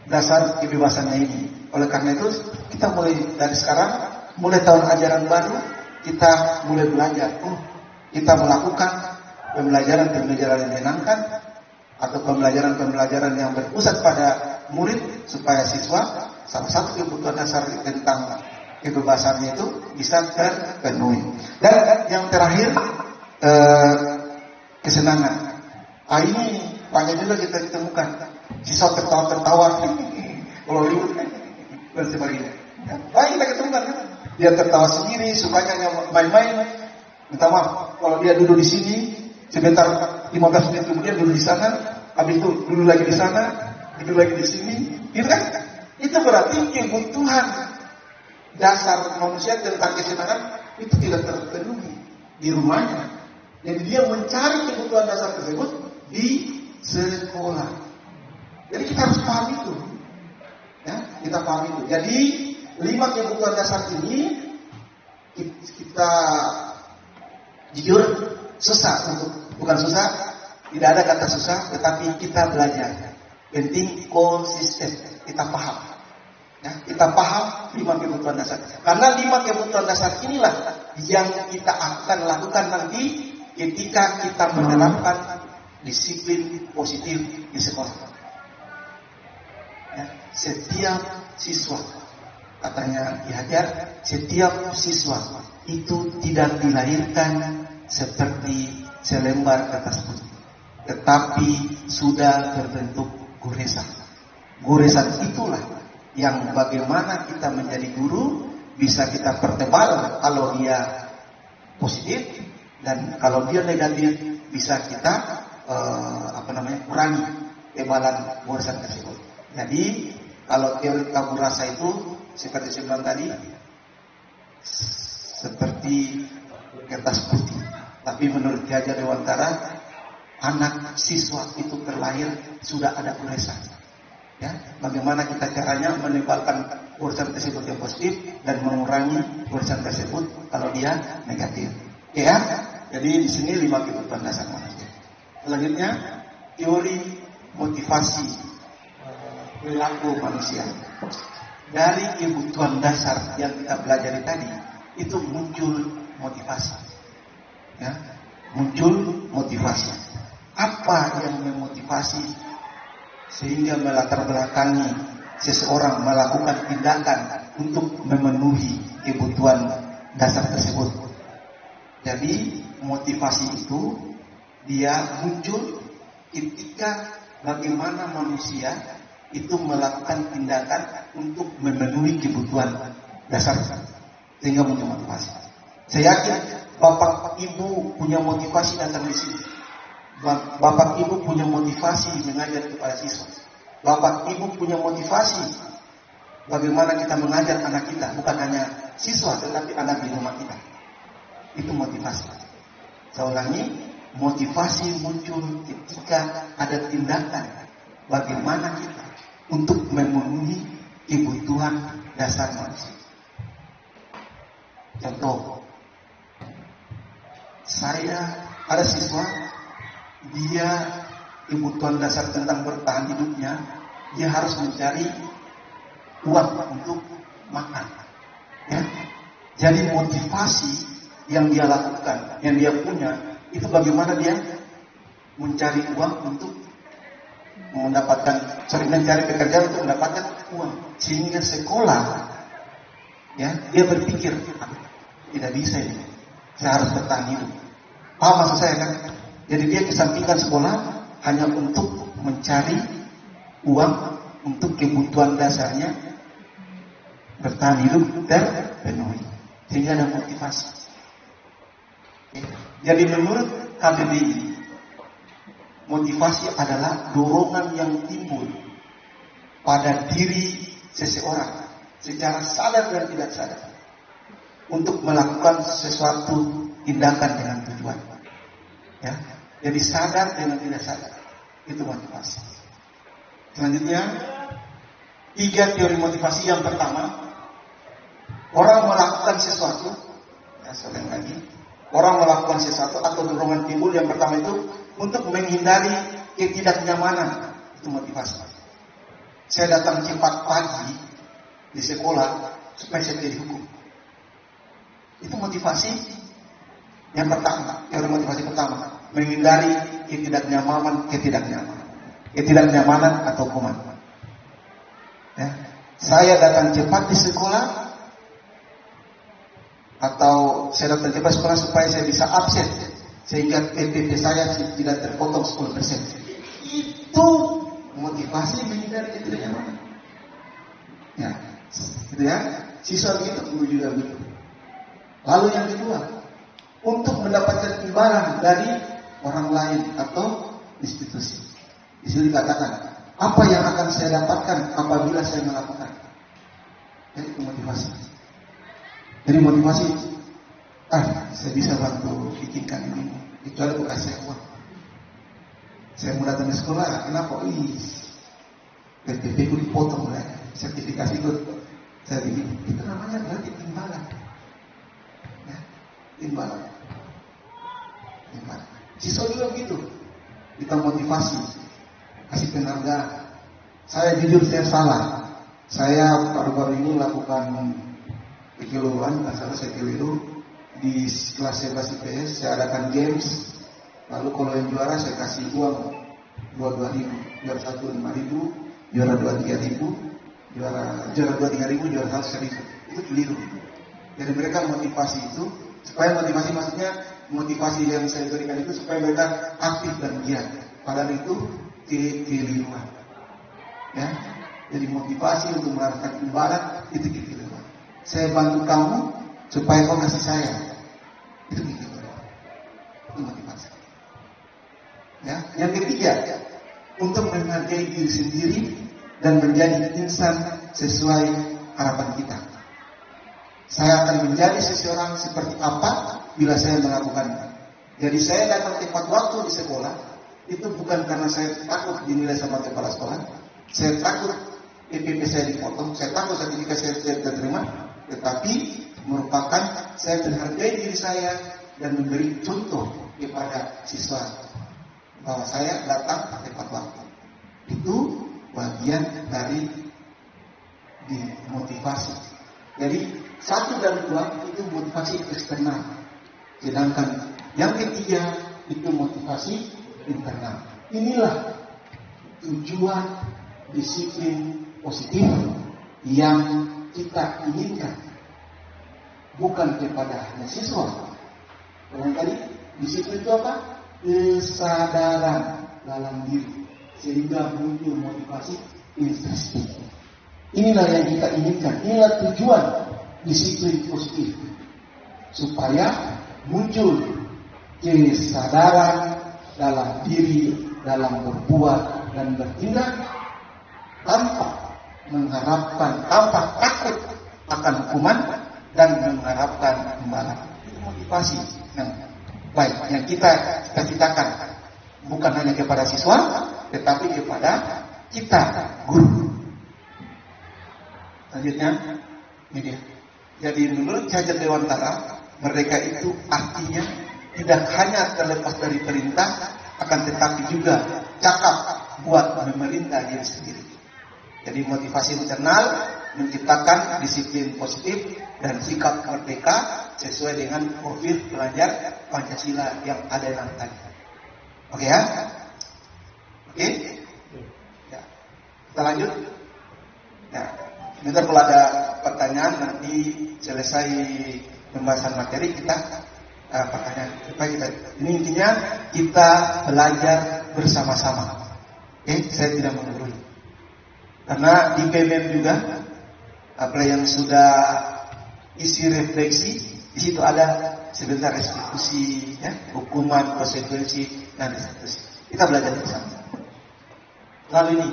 dasar kebebasannya ini. Oleh karena itu kita mulai dari sekarang, mulai tahun ajaran baru, kita mulai belajar. Kita melakukan pembelajaran yang menyenangkan atau pembelajaran yang berpusat pada murid supaya siswa salah satu kebutuhan dasar tentang kebebasannya itu bisa terpenuhi. Dan yang terakhir kesenangan. Ini banyak juga kita temukan siswa tertawa kalau libur dan sebagainya. Baik kita ketemukan kan? Dia tertawa sendiri, sukanya main-main. Minta maaf kalau dia duduk di sini sebentar 15 menit kemudian duduk di sana, habis itu duduk lagi di sana, duduk lagi di sini, gitu kan? Itu berarti kebutuhan dasar manusia tentang kesenangan itu tidak terpenuhi di rumahnya. Jadi dia mencari kebutuhan dasar tersebut di sekolah. Jadi kita harus paham itu. Ya, kita paham itu. Jadi 5 kebutuhan dasar ini kita jujur susah bukan susah, tidak ada kata susah, tetapi kita belajar. Penting konsisten, kita paham. Ya, kita paham 5 kebutuhan dasar. Karena 5 kebutuhan dasar inilah yang kita akan lakukan nanti ketika kita menerapkan disiplin positif di sekolah. Ya, setiap siswa, katanya Ki Hajar, setiap siswa itu tidak dilahirkan seperti selembar kertas putih, tetapi sudah terbentuk goresan. Goresan itulah yang bagaimana kita menjadi guru bisa kita pertebal kalau dia positif, dan kalau dia negatif bisa kita kurangi tebalan goresan tersebut. Jadi kalau teori kabur rasa itu seperti saya bilang tadi seperti kertas putih, tapi menurut Ki Hajar Dewantara anak siswa itu terlahir sudah ada goresan. Ya, bagaimana kita caranya menebalkan goresan tersebut yang positif dan mengurangi goresan tersebut kalau dia negatif. Ya, jadi di sini 5 kebutuhan dasar manusia. Selanjutnya teori motivasi perilaku manusia. Dari kebutuhan dasar yang kita pelajari tadi itu muncul motivasi. Ya, muncul motivasi. Apa yang memotivasi sehingga melatar belakangi seseorang melakukan tindakan untuk memenuhi kebutuhan dasar tersebut? Jadi motivasi itu dia muncul ketika bagaimana manusia itu melakukan tindakan untuk memenuhi kebutuhan dasar sehingga muncul motivasi. Saya yakin bapak ibu punya motivasi datang di sini. Bapak ibu punya motivasi mengajar kepada siswa. Bapak ibu punya motivasi bagaimana kita mengajar anak kita, bukan hanya siswa tetapi anak di rumah kita. Itu motivasi. Saya ulangi, motivasi muncul ketika ada tindakan bagaimana kita untuk memenuhi kebutuhan dasar manusia. Contoh, saya ada siswa, dia kebutuhan dasar tentang bertahan hidupnya, dia harus mencari uang untuk makan. Ya. Jadi motivasi yang dia lakukan, yang dia punya, itu bagaimana dia mencari uang untuk mencari pekerjaan untuk mendapatkan uang. Sehingga sekolah, ya, dia berpikir, tidak bisa ini, saya harus bertahan hidup. Paham maksud saya kan? Jadi dia kesampingkan sekolah hanya untuk mencari uang untuk kebutuhan dasarnya bertahan hidup terpenuhi. Sehingga ada motivasi. Jadi menurut KBBI, motivasi adalah dorongan yang timbul pada diri seseorang secara sadar dan tidak sadar untuk melakukan sesuatu tindakan dengan tujuan. Ya, jadi sadar dengan tidak sadar, itu motivasi. Selanjutnya, 3 teori motivasi. Yang pertama, orang melakukan sesuatu. Ya, selain lagi, orang melakukan sesuatu atau dorongan timbul yang pertama itu untuk menghindari ketidaknyamanan, itu motivasi. Saya datang cepat pagi di sekolah supaya saya jadi hukum. Itu motivasi yang pertama, teori motivasi pertama, menghindari ketidaknyamanan atau hukuman. Ya. Saya datang cepat di sekolah, atau saya datang cepat di sekolah supaya saya bisa absen, sehingga PPP saya tidak terpotong 10%. Itu motivasi menghindari ketidaknyamanan. Ya, gitu ya. Siswa begitu, guru juga begitu. Lalu yang kedua, untuk mendapatkan imbalan dari orang lain atau institusi. Di sini dikatakan, apa yang akan saya dapatkan apabila saya melakukan? Jadi itu motivasi. Jadi motivasi, saya bisa bantu bikinkan ini. Itu ada kasih uang. Saya mau datang ke sekolah, kenapa? PPP ku dipotong mulai. Sertifikasi itu saya bikin. Itu namanya berarti imbalan. Ya, imbalan. Siswa juga begitu. Kita motivasi, kasih penghargaan. Saya jujur, saya salah. Saya baru-baru ini lakukan kekeliruan, salah saya keliru di kelas 11 IPS. Saya adakan games. Lalu kalau yang juara saya kasih uang 22.000, juara 1 5.000, juara 2 3.000, juara 2 3.000, juara 1 1.000. Itu keliru. Jadi mereka motivasi itu supaya motivasi, maksudnya motivasi yang saya berikan itu supaya mereka aktif dan giat. Padahal itu kekeliruan. Ya, jadi motivasi untuk melakukan ibadah itu kekeliruan. Saya bantu kamu supaya kau kasih saya. Itu kekeliruan. Itu motivasi. Ya, yang ketiga, untuk menghargai diri sendiri dan menjadi insan sesuai harapan kita. Saya akan menjadi seseorang seperti apa bila saya melakukannya. Jadi saya datang tepat waktu di sekolah itu bukan karena saya takut dinilai sama kepala sekolah, saya takut PPP saya dipotong, saya takut sertifikat saya tidak terima, tetapi merupakan saya menghargai diri saya dan memberi contoh kepada siswa bahwa saya datang tepat waktu. Itu bagian dari motivasi. Jadi 1 dan 2 itu motivasi eksternal. Sedangkan yang ketiga itu motivasi internal. Inilah tujuan disiplin positif yang kita inginkan. Bukan kepada hanya siswa. Barangkali disiplin itu apa? Kesadaran dalam diri. Sehingga muncul motivasi intrinsik. Inilah yang kita inginkan. Inilah tujuan disiplin positif. Supaya muncul kesadaran dalam diri, dalam berbuat dan bertindak tanpa mengharapkan, tanpa takut akan hukuman dan mengharapkan imbalan. Itu motivasi yang baik yang kita cita-citakan, bukan hanya kepada siswa, tetapi kepada kita guru. Selanjutnya, ini dia. Jadi menurut Cajar Dewantara, merdeka itu artinya tidak hanya terlepas dari perintah, akan tetapi juga cakap buat memerintah diri sendiri. Jadi motivasi internal menciptakan disiplin positif dan sikap merdeka sesuai dengan profil pelajar Pancasila yang ada dalam tadi. Oke ya? Oke? Ya. Kita lanjut. Ya. Bentar kalau ada pertanyaan nanti selesai pembahasan materi kita pertanyaan. Ini intinya kita belajar bersama-sama. Oke? Saya tidak menggurui. Karena di PMM juga apa yang sudah isi refleksi, di situ ada sebentar restitusi, ya, hukuman, konsekuensi, dan restitusi. Kita belajar bersama. Lalu ini,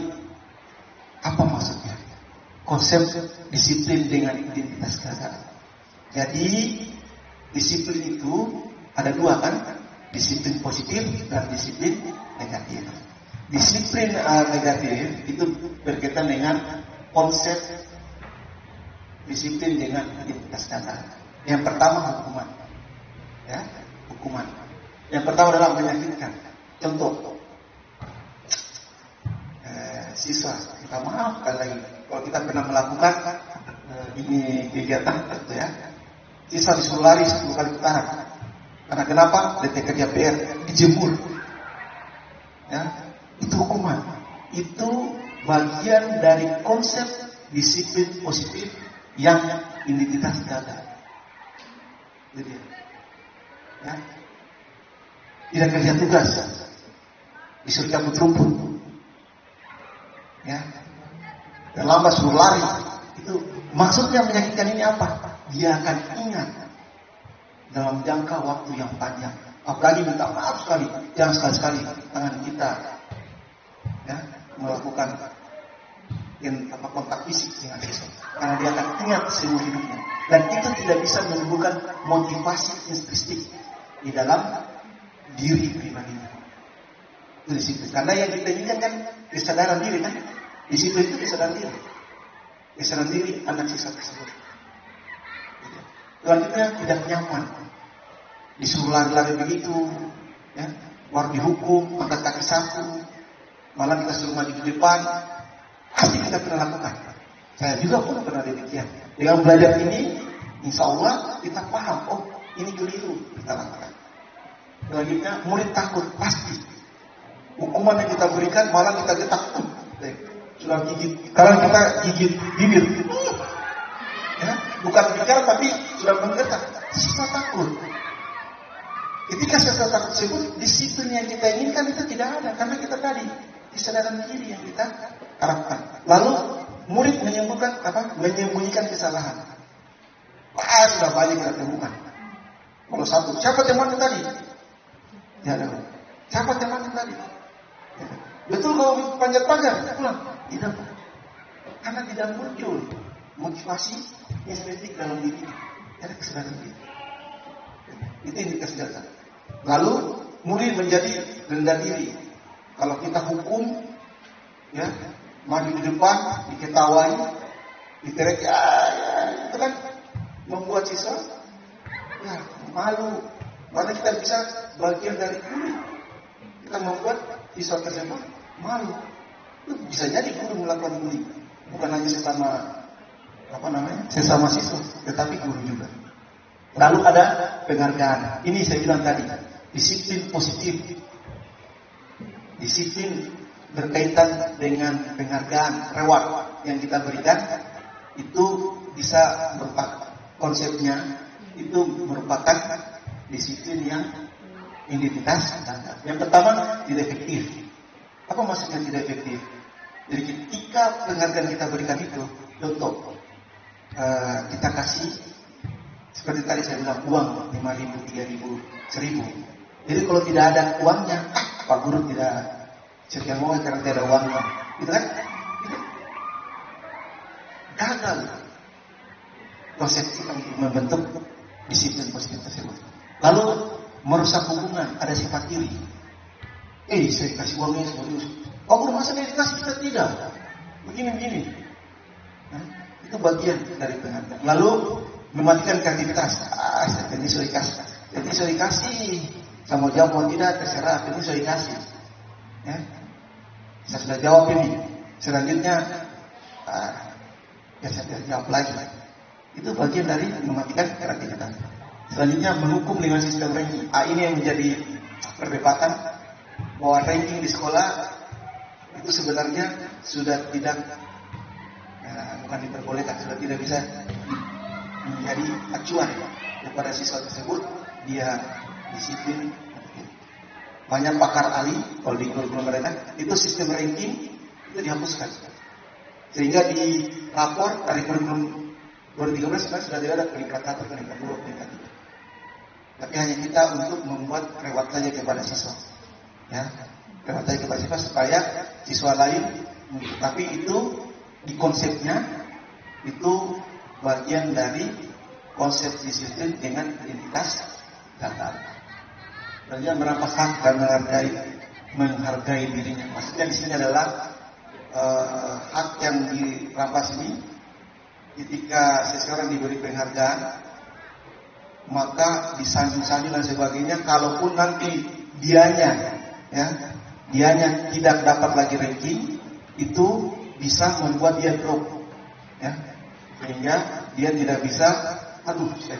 apa maksudnya? Konsep disiplin dengan identitas gagasan. Jadi, disiplin itu ada dua kan? Disiplin positif dan disiplin negatif. Disiplin negatif itu berkaitan dengan konsep disiplin dengan identitas dasar. Yang pertama hukuman, ya, hukuman. Yang pertama adalah menyakitkan. Contoh, siswa kita maafkan lagi kalau kita pernah melakukan ini kegiatan, gitu ya. Siswa disuruh lari 10 kali putaran. Karena kenapa? DT kerja PR dijemur, ya. Itu hukuman. Itu bagian dari konsep disiplin positif yang identitas gagal. Jadi, ya. Tidak kerja tugas, disuruh cabut rumput, ya. Terlambat suruh lari. Itu maksudnya menyakitkan ini apa? Dia akan ingat dalam jangka waktu yang panjang. Apalagi minta maaf sekali, jangan sekali-sekali tangan kita, ya, melakukan kontak fisik dengan siswa, karena dia akan ingat seumur hidupnya, dan itu tidak bisa menimbulkan motivasi intrinsik di dalam diri pribadinya. Itu disiplin. Karena yang kita inginkan kan kesadaran diri kan, disiplin itu kesadaran diri anak siswa tersebut. Selanjutnya tidak nyaman, disuruh lari-lari begitu, ya, baru dihukum, angkat kaki sapu, malah kita suruh maju ke depan. Pasti kita pernah lakukan. Saya juga pun pernah demikian. Dengan belajar ini, insya Allah kita paham. Oh, ini keliru kita lakukan. Selanjutnya, murid takut pasti. Hukuman yang kita berikan malah kita getak. Sudah gigit. Sekarang kita gigit bibir. Ya, bukan bicara tapi sudah menggetak. Siswa takut. Ketika siswa takut tersebut, disiplin yang kita inginkan itu tidak ada. Karena kita tadi kesadaran diri yang kita harapkan. Lalu murid menyembunyikan kesalahan. Sudah banyak kita temukan. Kalau satu, siapa temannya tadi? Ya ada. Siapa temannya tadi? Ya. Betul kalau panjat pagar, pulang. Tidak. Karena tidak muncul motivasi estetik dalam diri. Ada kesadaran diri. Itu indikasi dasar. Lalu murid menjadi rendah diri. Kalau kita hukum, ya, maju di depan, diketawai, diterek, ya, itu kan membuat siswa, ya, malu. Karena kita bisa bagian dari guru. Kita membuat siswa tersebut malu. Itu bisa jadi guru melakukan bullying, bukan hanya sesama siswa, tetapi guru juga. Lalu ada penghargaan. Ini saya bilang tadi, disiplin positif. Disiplin berkaitan dengan penghargaan, reward yang kita berikan, itu bisa merupakan konsepnya, itu merupakan disiplin yang identitas. Yang pertama, tidak efektif. Apa maksudnya tidak efektif? Jadi ketika penghargaan kita berikan itu, contoh, kita kasih, seperti tadi saya bilang, uang 5.000, 3.000, 1.000. Jadi kalau tidak ada uangnya, Pak Guru tidak setia mau karena tidak ada uangnya, gitu kan? Itu gagal konsep kita untuk membentuk disiplin positif tersebut. Lalu merusak hubungan, ada sifat iri. Saya kasih uangnya serius. Pak Guru masa dia dikasih, kita tidak. Begini. Nah, Itu bagian dari penghargaan. Lalu mematikan kreativitas. Ini sudah dikasih. Jadi sudah dikasih. Saya mau jawab mau tidak terserah. Ini sudah dikasih. Ya. Saya sudah jawab ini. Selanjutnya ya saya jawab lagi. Itu bagian dari mematikan kreativitas. Selanjutnya menghukum dengan sistem ranking. Ini yang menjadi perdebatan bahwa ranking di sekolah itu sebenarnya sudah tidak bukan diperbolehkan, sudah tidak bisa menjadi acuan kepada siswa tersebut. Dia disiplin. Banyak pakar ahli kalau di kurikulum mereka itu sistem ranking itu dihapuskan, sehingga di rapor dari kurikulum 2013 kan sudah tidak ada peringkat 1, peringkat 2, peringkat 3. Tapi hanya kita untuk membuat reward saja kepada siswa, ya, reward saja kepada siswa supaya siswa lain. Tapi itu di konsepnya itu bagian dari konsep disiplin dengan identitas data. Dan dia merampas hak dan menghargai dirinya. Maksudnya di sini adalah hak yang dirampas ini ketika seseorang diberi penghargaan, maka disanjung-sanjung dan sebagainya. Kalaupun nanti dianya tidak dapat lagi ranking, itu bisa membuat dia drop, ya, sehingga dia tidak bisa. Saya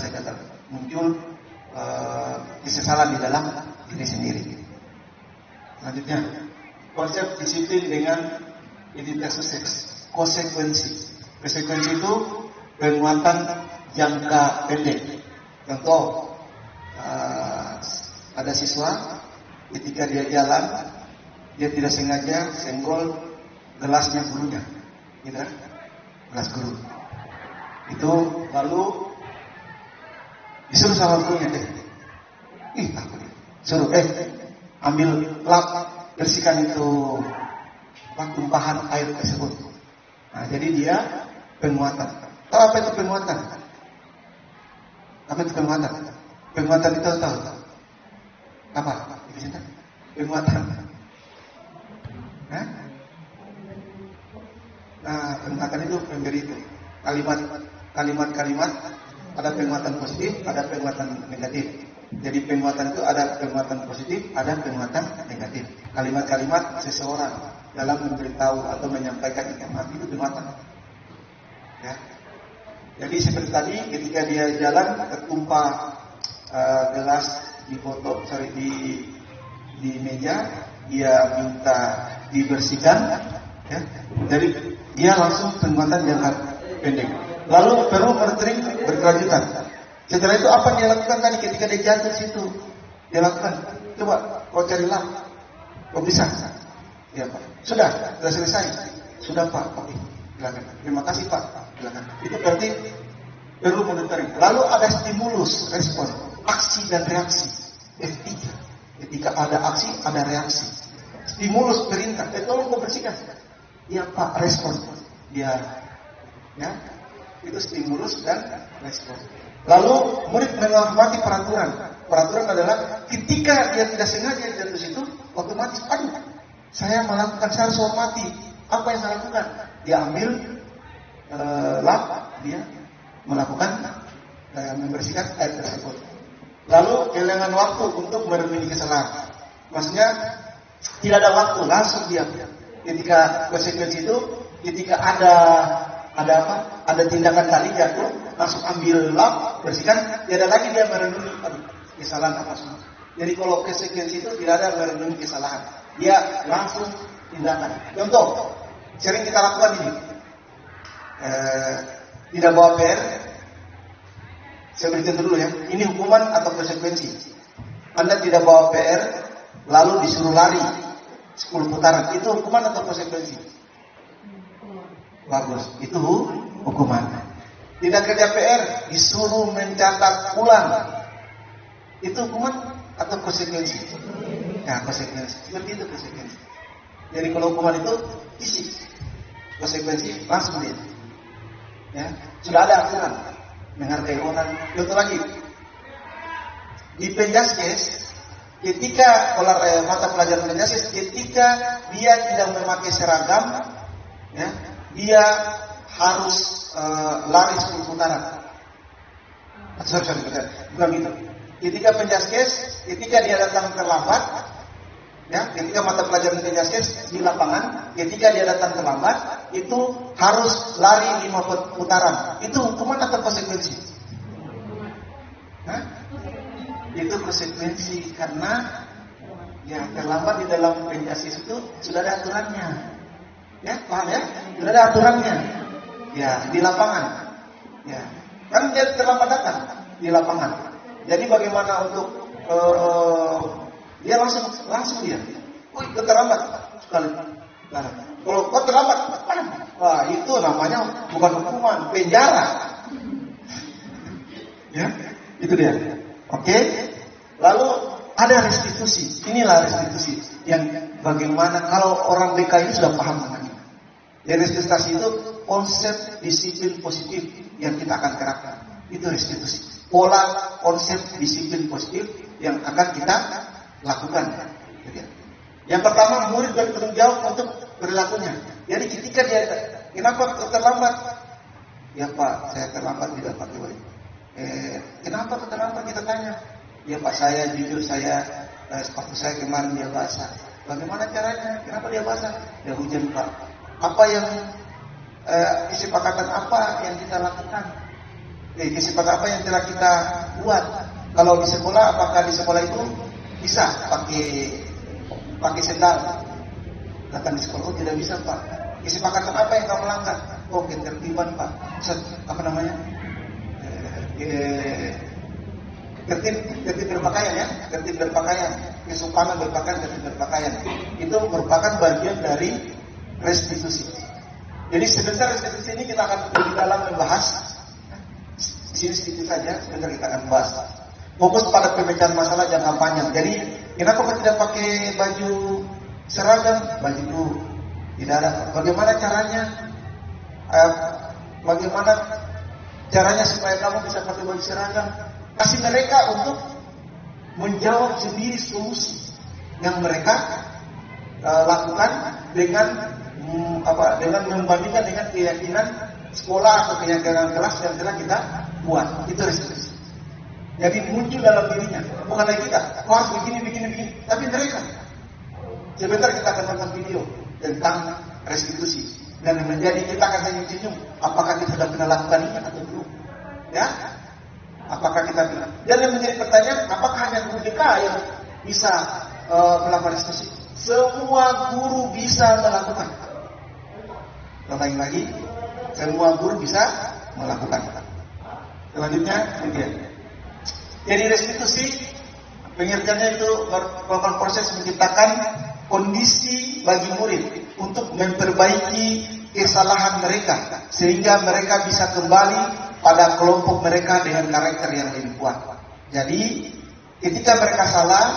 gagal. Muncul kesesalan di dalam diri sendiri. Selanjutnya, konsep disiplin dengan identitas sukses. Konsekuensi itu penguatan jangka pendek. Contoh, ada siswa ketika dia jalan, dia tidak sengaja senggol gelasnya gurunya, gitu kan? Gelas guru. Itu lalu disuruh sama gurunya, suruh ambil lap, bersihkan itu tumpahan air tersebut. Nah, jadi dia penguatan. Tahu apa itu penguatan? Apa itu penguatan? Penguatan itu tahu? Apa? Penguatan. Nah, penguatan itu memberi itu kalimat-kalimat. Ada penguatan positif, ada penguatan negatif. Jadi penguatan itu ada penguatan positif, ada penguatan negatif. Kalimat-kalimat seseorang dalam memberitahu atau menyampaikan informasi itu penguatan. Ya. Jadi seperti tadi, ketika dia jalan tertumpah gelas di meja, dia minta dibersihkan. Ya. Jadi dia langsung penguatan jangka pendek. Lalu perlu monitoring berkelanjutan. Setelah itu apa yang dia lakukan tadi ketika dia jatuh situ? Dia lakukan, coba kau carilah, kau bisa. Ya Pak. Sudah selesai. Sudah Pak. Oke, silakan. Terima kasih Pak. Silakan. Itu berarti perlu monitoring. Lalu ada stimulus, respon, aksi dan reaksi. F3. Ketika ada aksi, ada reaksi. Stimulus perintah. Tolong kau bersihkan. Ya Pak, respon. Dia, ya. Itu stimulus dan respon. Lalu murid menghormati peraturan. Peraturan adalah ketika dia tidak sengaja jatuh situ, otomatis, saya harus hormati. Apa yang saya lakukan? Dia ambil lap, dia melakukan membersihkan air tersebut. Lalu kehilangan waktu untuk merenungi kesalahan. Maksudnya tidak ada waktu, langsung dia. Ketika konsekuensi itu, ketika ada tindakan tadi jatuh, langsung ambil lap, bersihkan, tidak ada lagi dia merenungi kesalahan apa semua. Jadi kalau konsekuensi itu tidak ada merenungi kesalahan, dia langsung tindakan. Contoh, sering kita lakukan ini, tidak bawa PR. Saya beritahu dulu ya, ini hukuman atau konsekuensi. Anda tidak bawa PR, lalu disuruh lari 10 putaran, itu hukuman atau konsekuensi? Bagus, itu hukuman. Tidak kerja PR, disuruh mencatat ulang, itu hukuman atau konsekuensi? Ya, konsekuensi. Seperti itu konsekuensi. Jadi kalau hukuman itu fisik, konsekuensi langsung dia. Ya, sudah ada aturan menghargai orang. Contoh lagi, di Penjaskes, ketika mata pelajaran Penjaskes, ketika dia tidak memakai seragam, ya, dia harus lari 10 putaran. Sorry, bukan gitu. Ketika penjaskes, ketika dia datang terlambat, ya, ketika mata pelajaran penjaskes di lapangan, ketika dia datang terlambat, itu harus lari 5 putaran. Itu hukuman atau konsekuensi? Hah? Itu konsekuensi karena ya terlambat di dalam penjaskes itu sudah ada aturannya. Ya, paham ya? Sudah ada aturannya. Ya, di lapangan. Ya. Kan dia terlambat datang di lapangan. Jadi bagaimana untuk dia langsung dia. Wih, terlambat sekali. Nah, kalau kau terlambat, wah itu namanya bukan hukuman, penjara. Ya, itu dia. Oke. Lalu ada restitusi. Inilah restitusi yang bagaimana kalau orang BK ini sudah paham namanya. Ya, restitusi itu konsep disiplin positif yang kita akan terapkan. Itu restitusi. Pola konsep disiplin positif yang akan kita lakukan. Yang pertama, murid bertanggung jawab untuk perilakunya. Jadi ketika dia, kenapa terlambat? Ya Pak, saya terlambat tidak pakai wajib. Kenapa terlambat? Kita tanya. Ya Pak, saya jujur sepatu saya kemarin dia basah. Bagaimana caranya? Kenapa dia basah? Ya hujan Pak. Apa yang kesepakatan apa yang kita lakukan? Kesepakatan apa yang telah kita buat? Kalau di sekolah, apakah di sekolah itu bisa pakai sendal? Kata di sekolah, oh tidak bisa Pak. Kesepakatan apa yang kamu langgar? Oh ketertiban Pak. Apa namanya? Tertib berpakaian ya, tertib berpakaian, kesopanan berpakaian, tertib berpakaian. Itu merupakan bagian dari restitusi. Jadi sebentar restitusi ini kita akan lebih dalam membahas. Di sini sedikit saja, sebentar kita akan bahas. Fokus pada pemecahan masalah jangka panjang. Jadi kenapa kita tidak pakai baju seragam? Baju itu tidak ada. Bagaimana caranya supaya kamu bisa pakai baju seragam? Kasih mereka untuk menjawab sendiri solusi yang mereka lakukan dengan membandingkan dengan keyakinan sekolah atau keyakinan kelas yang telah kita buat. Itu restitusi. Jadi muncul dalam dirinya, bukan lagi kita. Kau harus begini. Tapi mereka. Sebentar kita akan nonton video tentang restitusi dan menjadi kita akan senyum-senyum. Apakah kita sudah pernah lakukan ini atau belum? Ya? Apakah kita pernah? Dan yang menjadi pertanyaan, apakah hanya guru BK yang bisa melakukan restitusi? Semua guru bisa melakukan. Ulangi lagi, semua guru bisa melakukan. Selanjutnya, kemudian. Jadi restitusi, pengertiannya itu merupakan proses menciptakan kondisi bagi murid untuk memperbaiki kesalahan mereka, sehingga mereka bisa kembali pada kelompok mereka dengan karakter yang lebih kuat. Jadi, ketika mereka salah,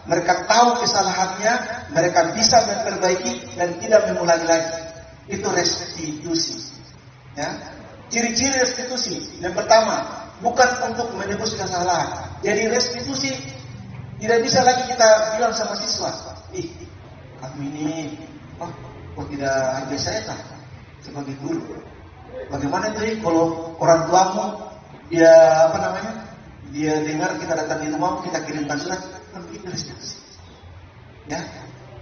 mereka tahu kesalahannya, mereka bisa memperbaiki dan tidak mengulangi lagi. Itu restitusi. Ya. Ciri-ciri restitusi. Yang pertama, bukan untuk menebus kesalahan. Jadi restitusi tidak bisa lagi kita bilang sama siswa, kamu ini, kok tidak hargai saya tak sebagai guru. Bagaimana itu kalau orang tuamu dia dia dengar kita datang di rumahmu, kita kirimkan surat, kan begitu restitusi. Ya,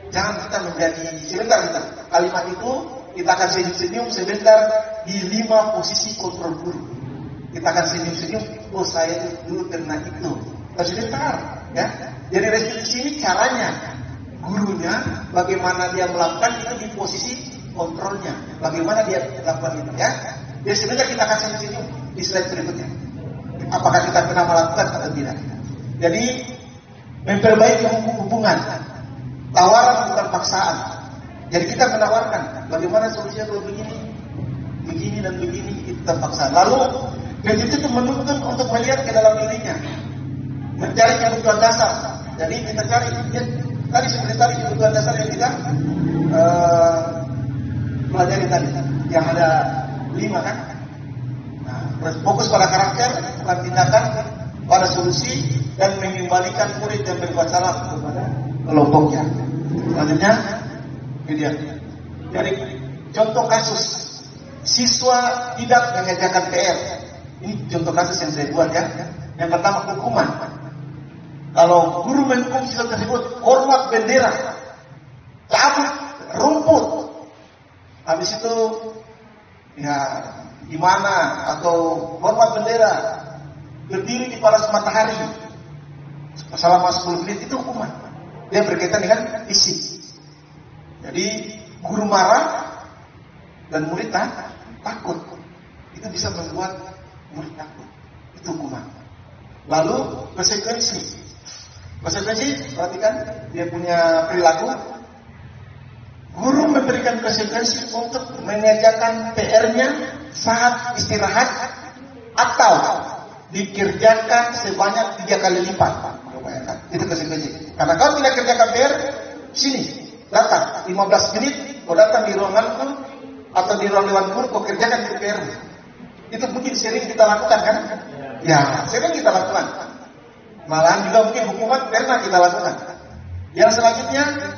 jangan kita menjadi sebentar kita kalimat itu kita akan senyum-senyum sebentar di 5 posisi kontrol guru. Kita akan senyum-senyum, oh saya dulu pernah itu. Tapi sebentar, ya. Jadi restitusi ini caranya, gurunya bagaimana dia melakukan itu di posisi kontrolnya. Bagaimana dia lakukan itu, ya. Jadi sebentar kita akan senyum-senyum di slide berikutnya. Apakah kita pernah melakukan atau tidak? Jadi memperbaiki hubungan, tawaran bukan paksaan. Jadi kita menawarkan bagaimana solusinya kalau begini dan begini, itu paksaan. Lalu begitu itu menuntun untuk melihat ke dalam dirinya, mencari kebutuhan dasar. Jadi kita cari, ya, tadi seperti tadi kebutuhan dasar yang kita pelajari tadi, yang ada 5 kan. Nah, fokus pada karakter, bukan tindakan, pada solusi dan mengembalikan murid yang berbuat salah kepada kelompoknya. Selanjutnya, ini dia. Jadi contoh kasus siswa tidak mengerjakan PR. Ini contoh kasus yang saya buat ya. Yang pertama hukuman. Kalau guru menghukum siswa tersebut, hormat bendera, cabut rumput. Habis itu ya gimana? Atau hormat bendera, berdiri di paras matahari selama 10 menit, itu hukuman. Dia berkaitan dengan isi. Jadi guru marah dan murid takut. Itu bisa membuat murid takut. Itu hukuman. Lalu konsekuensi. Perhatikan dia punya perilaku. Guru memberikan konsekuensi untuk mengerjakan PR-nya saat istirahat atau dikerjakan sebanyak 3 kali lipat. Itu konsekuensi. Karena kalau tidak kerjakan PR, sini datang 15 menit, kau datang di ruanganku atau di ruang dewan guru, kau kerjakan PR. Itu mungkin sering kita lakukan kan? Ya, sering kita lakukan. Malahan juga mungkin hukuman pernah kita lakukan. Yang selanjutnya,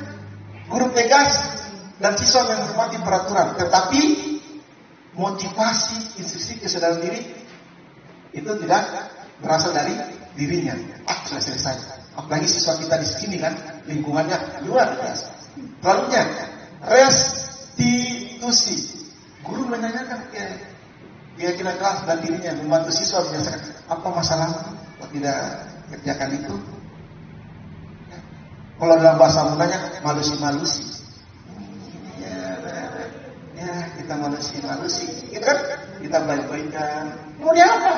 guru tegas dan siswa menghormati peraturan, tetapi motivasi, instruksi kesadaran diri itu tidak berasal dari dirinya. Sudah selesai. Apalagi siswa kita di sini kan, lingkungannya luar biasa. Selanjutnya, restitusi. Guru menanyakan keyakinan kelas dan dirinya, membantu siswa menyelesaikan apa masalahmu kok tidak kerjakan itu. Kalau dalam bahasa mudanya malusi-malusi. Ya, kita malusi-malusi. Itu kan kita baik-baikan. Mau dia apa?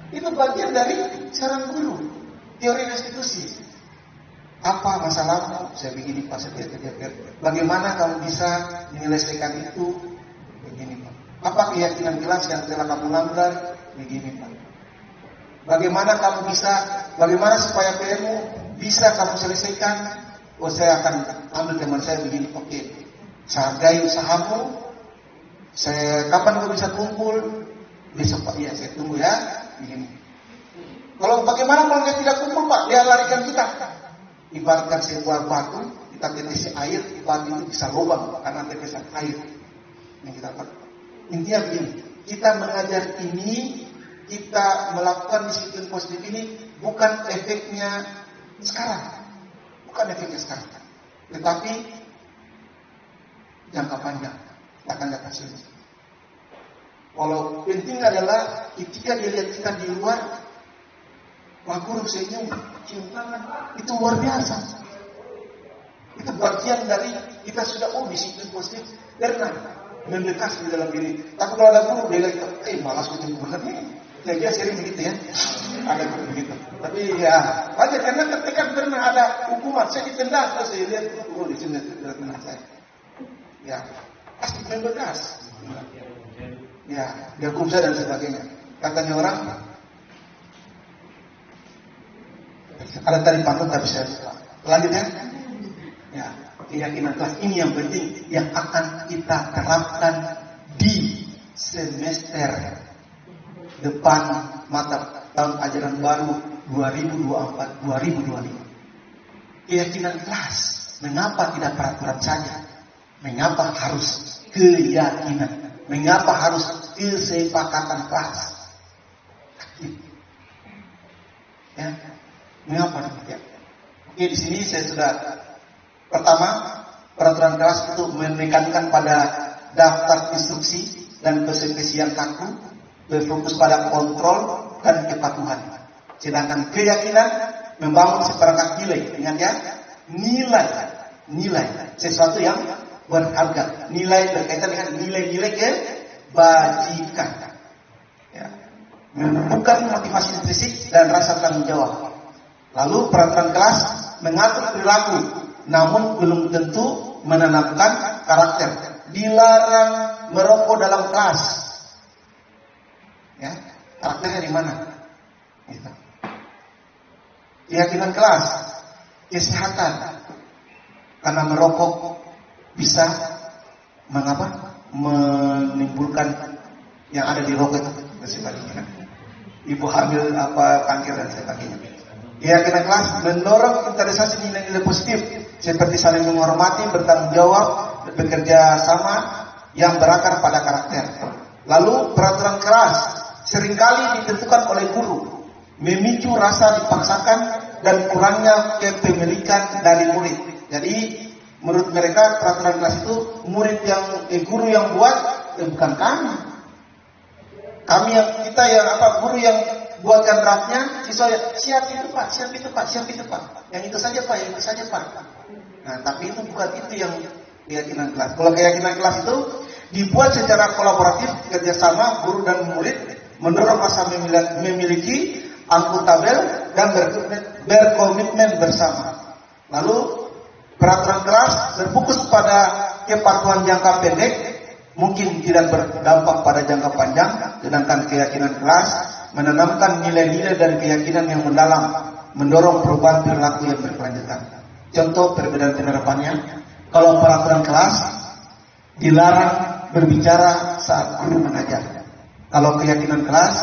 Itu bagian dari saran guru. Teori restitusi. Apa masalahmu? Saya begini Pak, saya tidak. Bagaimana kamu bisa menyelesaikan itu? Begini Pak. Apa keyakinan kelas yang telah kamu langgar? Begini Pak. Bagaimana supaya PR-mu bisa kamu selesaikan? Oh, saya akan ambil teman saya begini. Oke. Saya hargai usahamu. Kapan kamu bisa kumpul? Besok Pak, ya saya tunggu ya. Begini. Kalau bagaimana kalau dia tidak kumpul Pak? Dia larikan kita. Ibaratkan sebuah batu, kita tetesi air, batu itu bisa lubang karena tetesan air yang kita pakai. Intinya begini, kita mengajar ini, kita melakukan disiplin positif ini bukan efeknya sekarang, tetapi jangka panjang akan dapat hasilnya. Kalau penting adalah ketika dia lihat kita di luar, Pak Guru senyum, cium tangan, itu luar biasa. Itu bagian dari kita sudah disiplin positif karena mendekas di dalam diri. Tapi kalau ada guru dia lagi, malas ketemu banget nih. Saya sering begitu ya, ada guru begitu. Tapi ya wajar karena ketika pernah ada hukuman, saya ditendang, terus saya lihat guru di sini tendang saya. Ya pasti mendekas. Ya dia hukum saya dan sebagainya. Katanya orang. Ada tadi pantun tapi saya lupa. Lanjut ya. Ya, keyakinan kelas ini yang penting yang akan kita terapkan di semester depan mata tahun ajaran baru 2024-2025. Keyakinan kelas. Mengapa tidak peraturan saja? Mengapa harus keyakinan? Mengapa harus kesepakatan kelas? Ya. Mengapa demikian? Oke, di sini saya sudah pertama peraturan kelas itu menekankan pada daftar instruksi dan persepsian kaku, berfokus pada kontrol dan kepatuhan. Sedangkan keyakinan membangun seperangkat nilai, ingat ya, nilai sesuatu yang berharga. Nilai berkaitan dengan nilai-nilai kebajikan. Ya. Bukan motivasi intrinsik dan rasa tanggung jawab. Lalu peraturan kelas mengatur perilaku, namun belum tentu menanamkan karakter. Dilarang merokok dalam kelas. Ya, karakternya di mana? Gitu. Keyakinan kelas, kesehatan. Karena merokok bisa menimbulkan yang ada di rokok itu sebagainya. Ibu hamil kanker dan sebagainya. Keyakinan kelas mendorong internalisasi nilai-nilai positif seperti saling menghormati, bertanggung jawab, bekerja sama yang berakar pada karakter. Lalu peraturan keras seringkali ditentukan oleh guru, memicu rasa dipaksakan dan kurangnya kepemilikan dari murid. Jadi menurut mereka peraturan kelas itu guru yang buat, bukan kami. Kami kita yang guru yang buatkan draftnya, siswa siap itu Pak. Yang itu saja Pak. Nah, tapi itu bukan itu yang keyakinan kelas. Kalau keyakinan kelas itu dibuat secara kolaboratif, kerjasama guru dan murid, mendorong rasa memiliki, akuntabel dan berkomitmen bersama. Lalu peraturan kelas berfokus pada kepatuhan jangka pendek, mungkin tidak berdampak pada jangka panjang, sedangkan keyakinan kelas menanamkan nilai-nilai dan keyakinan yang mendalam, mendorong perubahan perilaku yang berkelanjutan. Contoh perbedaan penerapannya, kalau peraturan kelas dilarang berbicara saat guru mengajar. Kalau keyakinan kelas,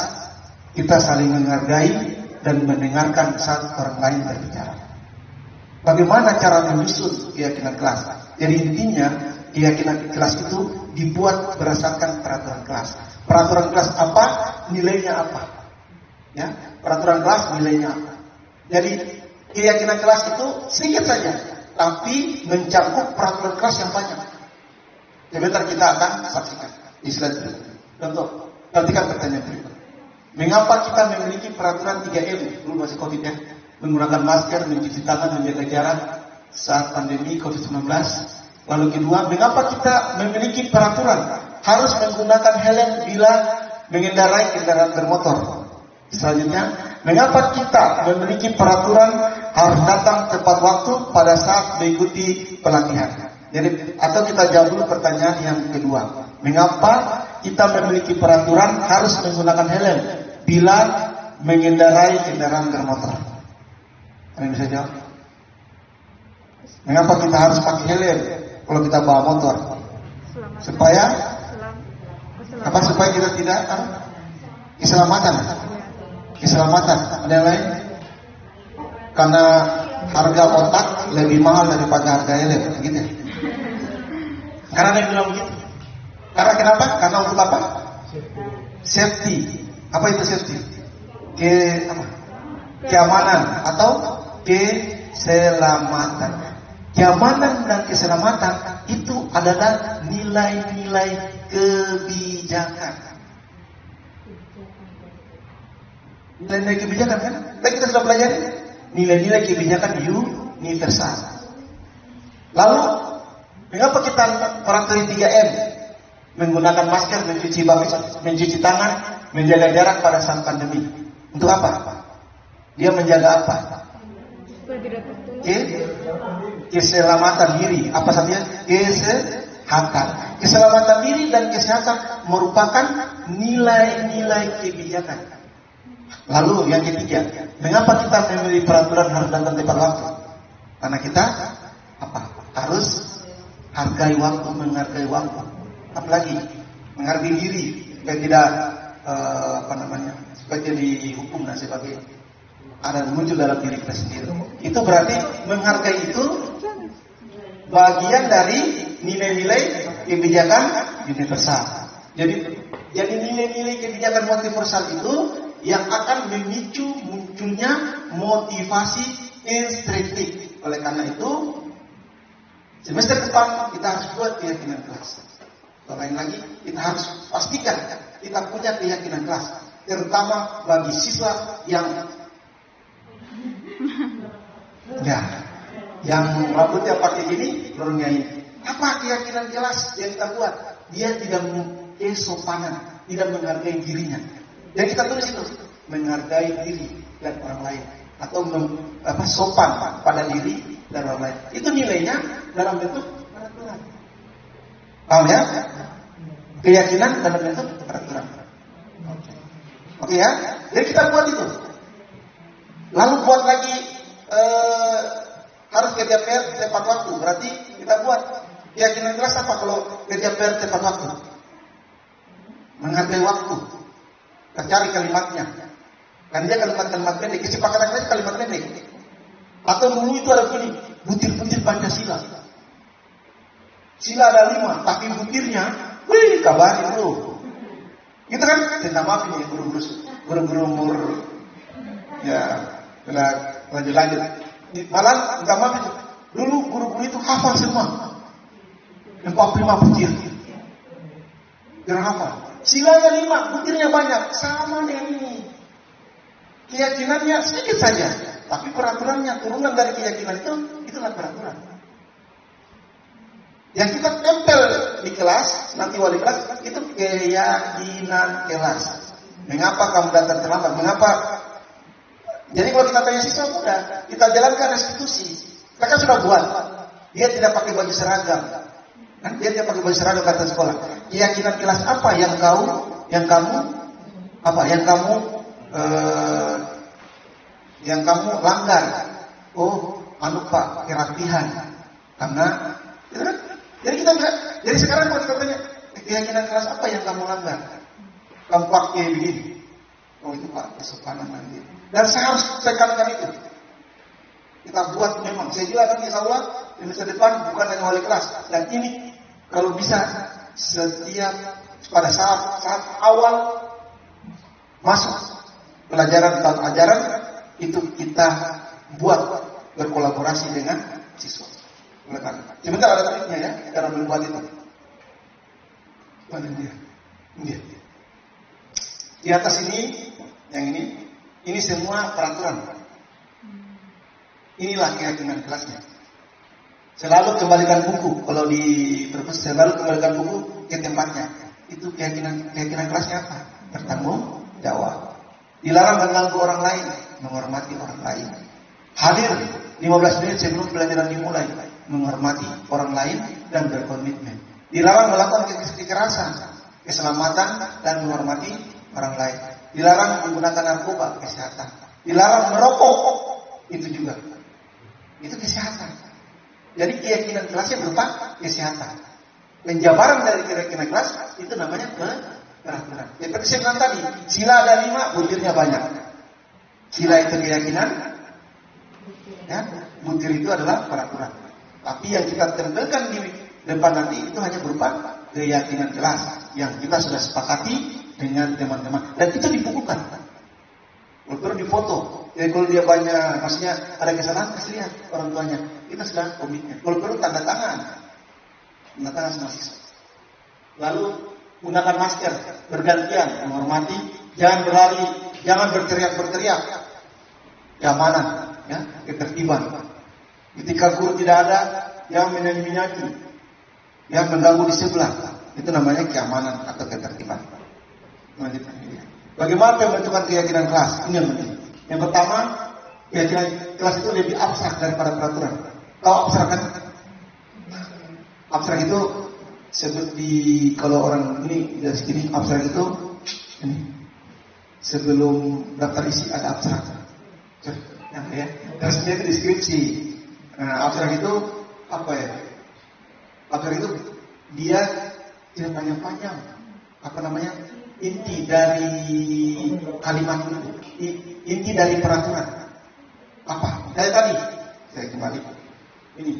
kita saling menghargai dan mendengarkan saat orang lain berbicara. Bagaimana cara menyusun keyakinan kelas? Jadi intinya keyakinan kelas itu dibuat berdasarkan peraturan kelas. Peraturan kelas apa? Nilainya apa? Ya, peraturan kelas nilainya apa? Jadi keyakinan kelas itu sedikit saja, tapi mencakup peraturan kelas yang banyak. Sebentar kita akan saksikan di slide berikut. Contoh, perhatikan pertanyaan berikut. Mengapa kita memiliki peraturan 3M? Dulu masih COVID ya. Menggunakan masker, mencuci tangan, menjaga jarak saat pandemi COVID-19. Lalu kedua, mengapa kita memiliki peraturan harus menggunakan helm bila mengendarai kendaraan bermotor? Selanjutnya, mengapa kita memiliki peraturan harus datang tepat waktu pada saat mengikuti pelatihan? Jadi, atau kita jawab dulu pertanyaan yang kedua. Mengapa kita memiliki peraturan harus menggunakan helm bila mengendarai kendaraan bermotor? Ada yang bisa jawab? Mengapa kita harus pakai helm kalau kita bawa motor? Supaya apa? Supaya kita tidak keselamatan. Ada yang lain? Karena harga otak lebih mahal daripada harga helm, begitu ya? Karena ada yang bilang begitu. Karena kenapa? Karena untuk apa? Safety. Apa itu safety? Keamanan atau keselamatan. Keamanan dan keselamatan itu adalah nilai-nilai kebijakan. Nilai-nilai kebijakan kan? Tadi kita sudah pelajari nilai-nilai kebijakan universal. Lalu, mengapa kita peraturan 3M? Menggunakan masker, mencuci tangan, menjaga jarak pada saat pandemi. Untuk apa? Dia menjaga apa? Keselamatan diri. Apa saja? Kesehatan. Keselamatan diri dan kesehatan merupakan nilai-nilai kebijakan. Lalu yang ketiga, mengapa kita memilih peraturan harus datang tepat waktu? Karena kita harus hargai waktu, menghargai waktu. Apalagi menghargai diri supaya tidak supaya dihukum dan sebagainya. Ada muncul dalam diri kita sendiri. Itu berarti menghargai itu bagian dari nilai-nilai kebijakan universal. Jadi nilai-nilai kebijakan universal itu yang akan memicu munculnya motivasi instruktif. Oleh karena itu, semester depan kita harus buat keyakinan kelas. Lain lagi, kita harus pastikan kita punya keyakinan kelas, terutama bagi siswa yang rambutnya pakai gini, lorongnya ini. Apa keyakinan kelas yang kita buat? Dia tidak kesopanan, tidak menghargai dirinya. Dan kita tulis itu, menghargai diri dan orang lain, atau sopan pada diri dan orang lain. Itu nilainya dalam bentuk peraturan. Paham ya? Keyakinan dalam bentuk peraturan. Oke ya? Jadi kita buat itu. Lalu buat lagi harus kerja PR tepat waktu. Berarti kita buat keyakinan kelas apa kalau kerja PR tepat waktu? Menghargai waktu. Kita cari kalimatnya. Kan dia kalimat-kalimat pendek. Kesepakatan kita kalimat pendek. Atau dulu itu ada begini, butir-butir Pancasila. Sila ada 5, tapi butirnya, kabarin bro. Itu kan minta maaf ini guru-guru umur ya lanjut. Malah minta maaf itu. Dulu guru-guru itu hafal semua. 45 butir. Jangan hafal. Silanya 5, butirnya banyak. Sama dengan ini. Keyakinannya sedikit saja. Tapi peraturannya, turunan dari keyakinan itulah peraturan. Yang kita tempel di kelas, nanti wali kelas, itu keyakinan kelas. Mengapa kamu datang terlambat? Mengapa? Jadi kalau kita tanya siswa muda, kita jalankan restitusi. Kita kan sudah buat. Dia tidak pakai baju seragam. Dia tidak pakai baju seragam kata sekolah. Keyakinan kelas apa yang kamu langgar? Oh, Pak, kerapihan. Karena itu kan? Jadi sekarang kalau kita tanya keyakinan kelas apa yang kamu langgar? Kamu pakai begini. Oh itu Pak, kesopanan nanti. Dan saya harus tekankan itu. Kita buat memang. Saya juga akan insya Allah di masa depan bukan hanya wali kelas. Dan ini kalau bisa setiap pada saat awal masuk pelajaran tahun ajaran itu kita buat berkolaborasi dengan siswa. Sebentar ada triknya ya, cara membuat itu. Mana dia? Di atas ini, yang ini semua peraturan. Inilah keyakinan kelasnya. Selalu kembalikan buku. Kalau di perpus selalu kembalikan buku ke tempatnya. Itu keyakinan kelasnya apa? Bertanggung jawab. Dilarang mengganggu orang lain, menghormati orang lain. Hadir 15 menit sebelum pelajaran dimulai, menghormati orang lain dan berkomitmen. Dilarang melakukan kekerasan, keselamatan dan menghormati orang lain. Dilarang menggunakan narkoba, kesehatan. Dilarang merokok, itu juga. Itu kesehatan. Jadi keyakinan kelasnya berupa kesehatan. Penjabaran dari keyakinan kelas itu namanya peraturan. Seperti saya bilang tadi, sila ada 5, butirnya banyak. Sila itu keyakinan, ya, butir itu adalah peraturan. Tapi yang kita tempelkan di depan nanti itu hanya berupa keyakinan kelas yang kita sudah sepakati dengan teman-teman. Dan itu dibukukan. Kalau difoto. Jadi kalau dia banyak, maksudnya ada kesalahan, kasih lihat orang tuanya. Kita sudah komitmen. Kalau perlu tanda tangan sama siswa. Lalu gunakan masker, bergantian, menghormati, jangan berlari, jangan berteriak-berteriak. Keamanan, ya, ketertiban. Ketika guru tidak ada, jangan menyanyi-nyanyi, yang mengganggu di sebelah. Itu namanya keamanan atau ketertiban. Bagaimana pembentukan keyakinan kelas? Ini yang penting. Yang pertama, keyakinan kelas itu lebih abstrak daripada peraturan. Tahu abstrak kan? Abstrak itu seperti kalau orang ini dari sini abstrak itu ini sebelum daftar isi ada abstrak. Ya. Terus itu deskripsi. Nah, abstrak itu apa ya? Abstrak itu dia tidak panjang-panjang. Apa namanya? Inti dari kalimat itu, inti dari peraturan. Apa? Kayak tadi, saya kembali. Ini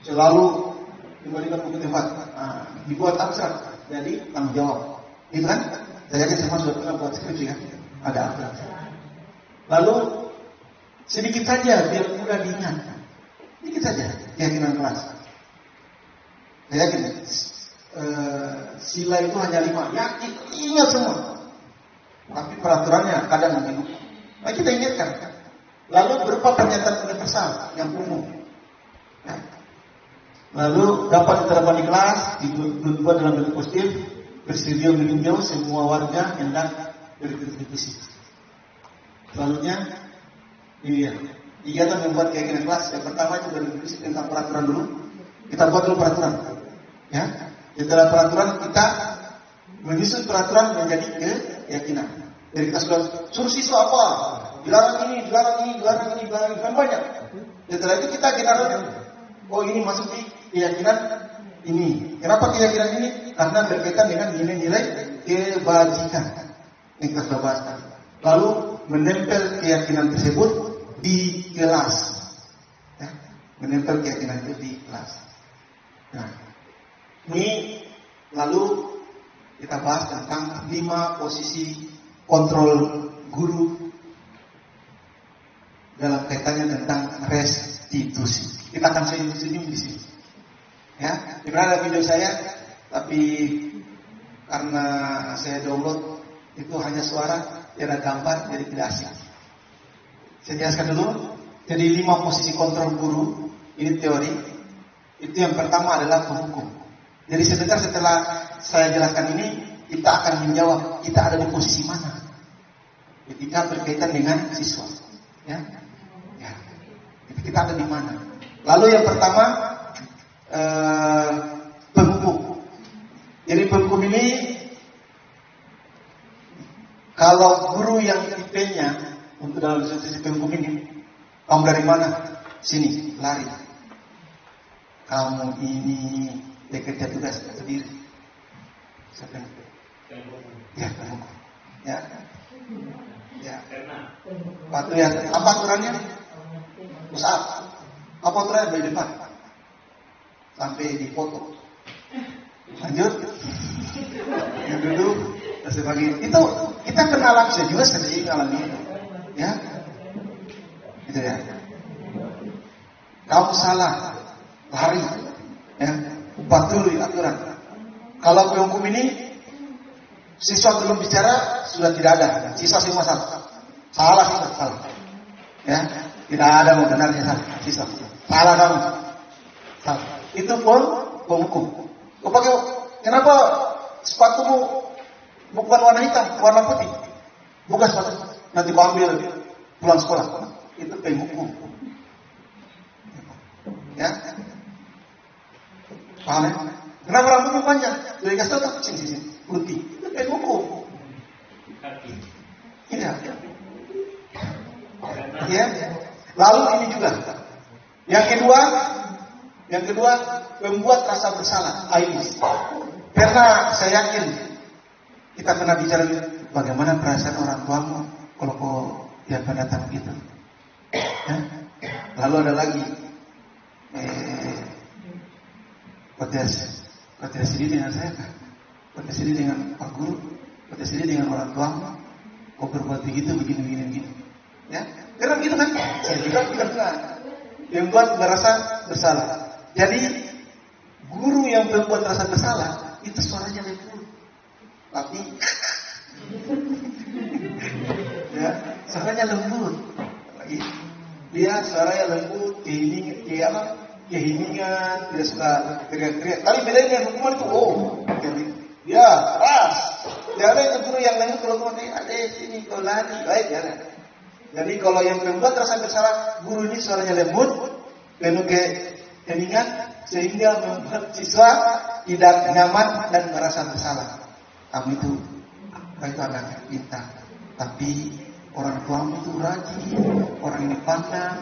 selalu kembalikan ke tempat. Dibuat abstrak, jadi tanggung jawab. Itu kan? Saya yakin semua sudah pernah buat skripsi kan? Ada abstrak. Lalu sedikit saja biar mudah diingat. Sedikit saja keyakinan kelas. Saya yakin. Sila itu hanya 5. Yakin, ingat semua. Tapi peraturannya kadang bingung. Nah, kita ingatkan. Lalu berupa pernyataan universal yang umum. Ya. Lalu dapat diterapkan di kelas, dibuat dalam bentuk positif, bersedia meninjau semua warga hendak berkontribusi. Selanjutnya, ini ya. Kegiatan membuat keyakinan kelas. Yang pertama itu berdiskusi tentang peraturan dulu. Kita buat dulu peraturan. Ya. Setelah peraturan kita menyusun peraturan menjadi keyakinan. Jadi kita suruh siswa apa? Dilarang ini kan banyak. Setelah itu kita oh ini masuk di keyakinan ini. Kenapa keyakinan ini? Karena berkaitan dengan nilai-nilai kebajikan yang kita sudah bahas tadi. Lalu menempel keyakinan tersebut di kelas. Ya, menempel keyakinan itu di kelas. Nah, ini lalu kita bahas tentang 5 posisi kontrol guru dalam kaitannya tentang restitusi. Kita akan senyum-senyum di sini. Ya, sebenarnya ada video saya, tapi karena saya download itu hanya suara, tidak ada gambar, jadi tidak asik. Saya jelaskan dulu. Jadi 5 posisi kontrol guru, ini teori. Itu yang pertama adalah penghukum. Jadi sebentar setelah saya jelaskan ini, kita akan menjawab kita ada di posisi mana ketika berkaitan dengan siswa. Ya, ya. Kita ada di mana? Lalu yang pertama penghukum. Jadi penghukum ini kalau guru yang tipenya untuk dalam sesi penghukum ini, kamu dari mana? Sini, lari. Kamu ini bekerja tugas sendiri. Siapa yang? Ya, penghukum. Ya. Ya. Waktu yang apa aturannya? Pusat. Apa aturannya dari depan? Sampai di foto. Lanjut. Yang duduk dan sebagainya. Itu kita kenal langsung juga sering alami itu. Ya. Gitu ya. Kamu salah, lari. Ya. Patuhi aturan. Kalau penghukum ini siswa belum bicara sudah tidak ada. Siswa semua salah. Salah. Ya, tidak ada mau benarnya salah. Siswa. Salah kamu. Salah. Itu pun penghukum. Kenapa sepatumu bukan warna hitam, warna putih? Bukan sepatu. Nanti kau ambil pulang sekolah. Itu penghukum. Ya. Paham ya? Kenapa rambutmu panjang? Dari kasih tahu sini putih. Itu penghukum. Iya. Ya. Lalu ini juga. Yang kedua membuat rasa bersalah. Ainis. Karena saya yakin kita pernah bicara bagaimana perasaan orang tuamu kalau kau tiap datang gitu. Ya? Lalu ada lagi protes ini dengan saya kan? Protes ini dengan Pak Guru, protes ini dengan orang tuamu. Kau berbuat begitu, begini. Ya, karena begitu kan? Saya juga pernah yang buat merasa bersalah. Jadi guru yang membuat rasa bersalah itu suaranya lembut, tapi ya suaranya lembut. Lagi dia suaranya lembut, keheningan, tidak suka teriak-teriak. Tapi bedanya hukuman itu, dia keras. Jangan itu guru yang lain kalau mau ada sini kau lari, baik jangan. Jadi kalau yang membuat rasa bersalah, guru ini suaranya lembut, penuh keheningan, sehingga membuat siswa tidak nyaman dan merasa bersalah. Kamu itu anaknya pintar, tapi orang tuamu itu rajin, orang ini pandang,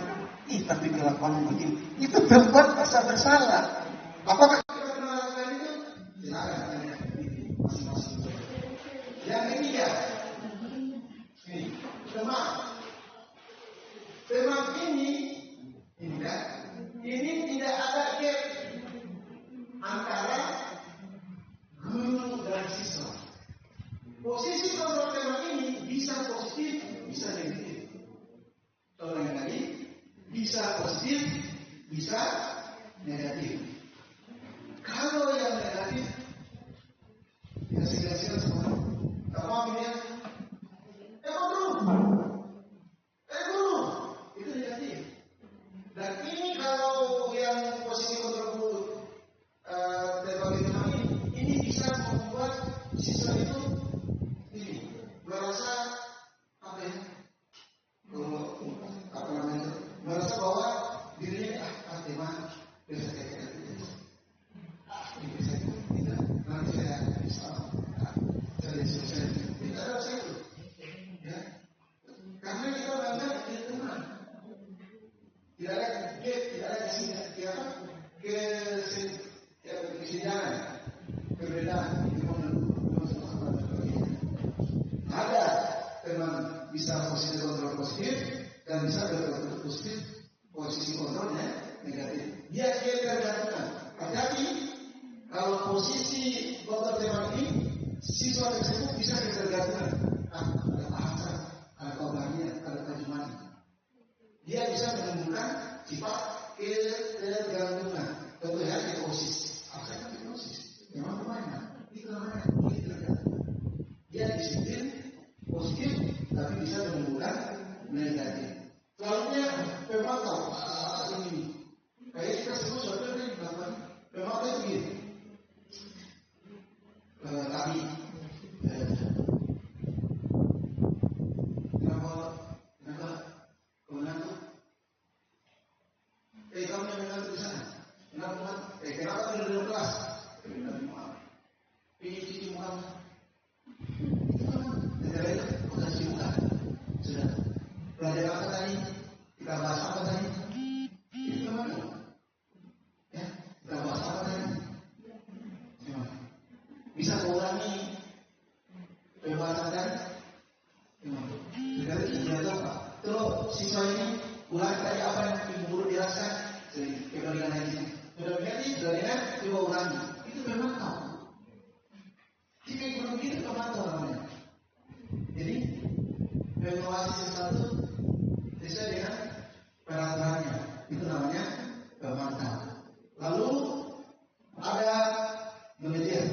tapi kelakuanmu begini, itu membuat rasa bersalah. Apakah kita pernah lakukan itu? Silakan. Yang ketiga, ini teman ini tidak ada gap antara guru dan siswa. Posisi kontrol teman ini bisa positif, bisa negatif. Kalau yang tadi bisa positif, bisa negatif. Kalau yang negatif, ya sia-sia semua. Kamu ambilnya, guru, itu negatif. Dan ini kalau yang posisi kontrol guru berbagai teman ini bisa membuat siswa itu ini merasa merasa bahwa dirinya teman bisa kayak gitu. Ini bisa tidak. Nanti saya bisa tidak ada itu. Ya. Karena kita bangga dengan teman. Tidak ada kesenjangan, perbedaan. Ada teman bisa posisi kontrol positif dan bisa berkontrol positif, posisi kontrolnya negatif. Dia tergantung. Hati-hati kalau posisi kontrol teman ini siswa tersebut bisa ketergantungan. Ada bahasa, ada kabarnya, ada terjemahan. Dia bisa menimbulkan sifat ketergantungan. Contohnya ekosis. Apa itu ekosis? Memang kemana? Itu namanya ketergantungan. Dia disiplin positif, tapi bisa menimbulkan negatif. Selanjutnya pemantau ini. Kayak kita sebut suatu yang dilakukan pemantau itu begini. Tadi kenapa mengantuk? Kamu yang mengantuk di sana. Kenapa tidak di kelas? Ini cuci muka. Negara itu bukan cuci muka. Sudah. Belajar apa tadi? Kita bahas apa tadi? Itu mana? Ya, kita bahas apa tadi? Gimana? Bisa mengurangi pembahasan tadi? Gimana? Negara itu tidak tahu Pak. Terus siswa ini ulangi tadi apa yang ibu guru jelaskan? Kembalikan lagi. Sudah coba ulangi. Itu memang tahu. Jika ibu begitu pemantau namanya. Jadi evaluasi sesuatu sesuai dengan peraturannya. Itu namanya pemantau. Lalu ada manajer,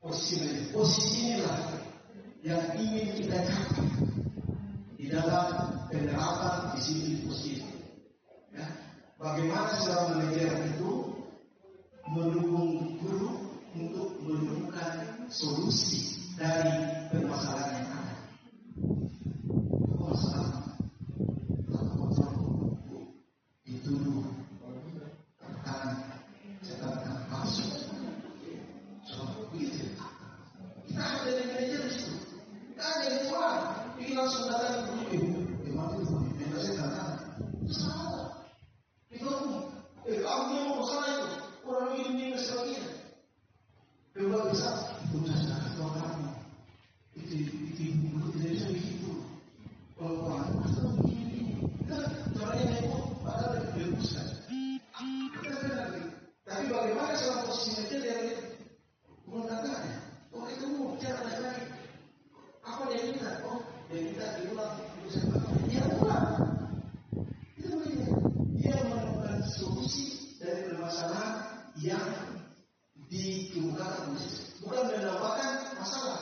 posisi manajer. Posisi inilah yang ingin kita capai di dalam penerapan disiplin positif. Ya. Bagaimana seorang manajer itu mendukung guru untuk menemukan solusi dari permasalahan yang ada. Masalah dituduh catatan palsu. Soal begitu. Kita ada dari manajer di situ. Kita ada dari tuan. Ini langsung datang ke ibu. Gimana itu? Yang saya katakan. Salah. Itu kamu yang mau salah itu. Orang ini sebagainya. Coba bisa punya salah tua kamu. Itu tidak bisa begitu. Kalau orang asal begini, kan caranya itu padahal direbuskan. Tapi bagaimana seorang posisi manajer yang mengatakannya? Oh itu mau bicara lagi. Apa dia minta? Oh dia minta diulang. Dia ulang. Itu begini. Dia menemukan solusi dari permasalahan yang dikemukakan, bukan menambahkan masalah.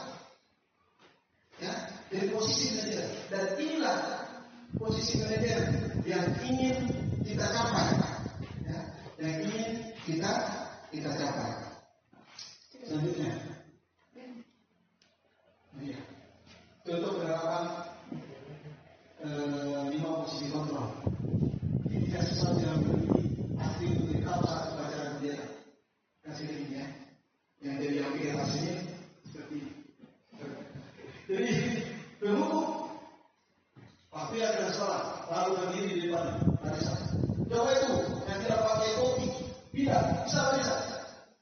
Ya, dari posisi manajer. Dan inilah posisi manajer yang ingin kita capai. Ya, yang ingin kita capai. Selanjutnya, ya, contoh penerapan 5 posisi kontrol. Jika sesuatu yang berarti pasti untuk dikawal saat pembacaan bendera. Kasih ini ya, yang dari aplikasinya seperti ini. Jadi berhukum pasti ada sekolah lalu berdiri di depan barisan. Coba itu yang tidak pakai topi, tidak bisa barisan.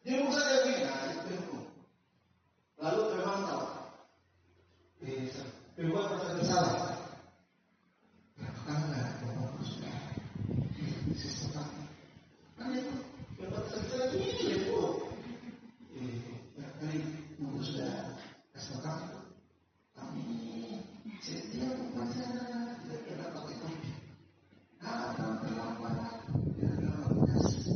Dia bukan saja begini, nah itu berhukum. Lalu pemantau, berbuat merasa bersalah. Karena nggak ada sudah sistem kan itu berbuat merasa bersalah ini itu. Dari nunggu sudah kasih kami setiap upacara tidak pernah pakai topi. Ada perlawanan tidak ada aplikasi.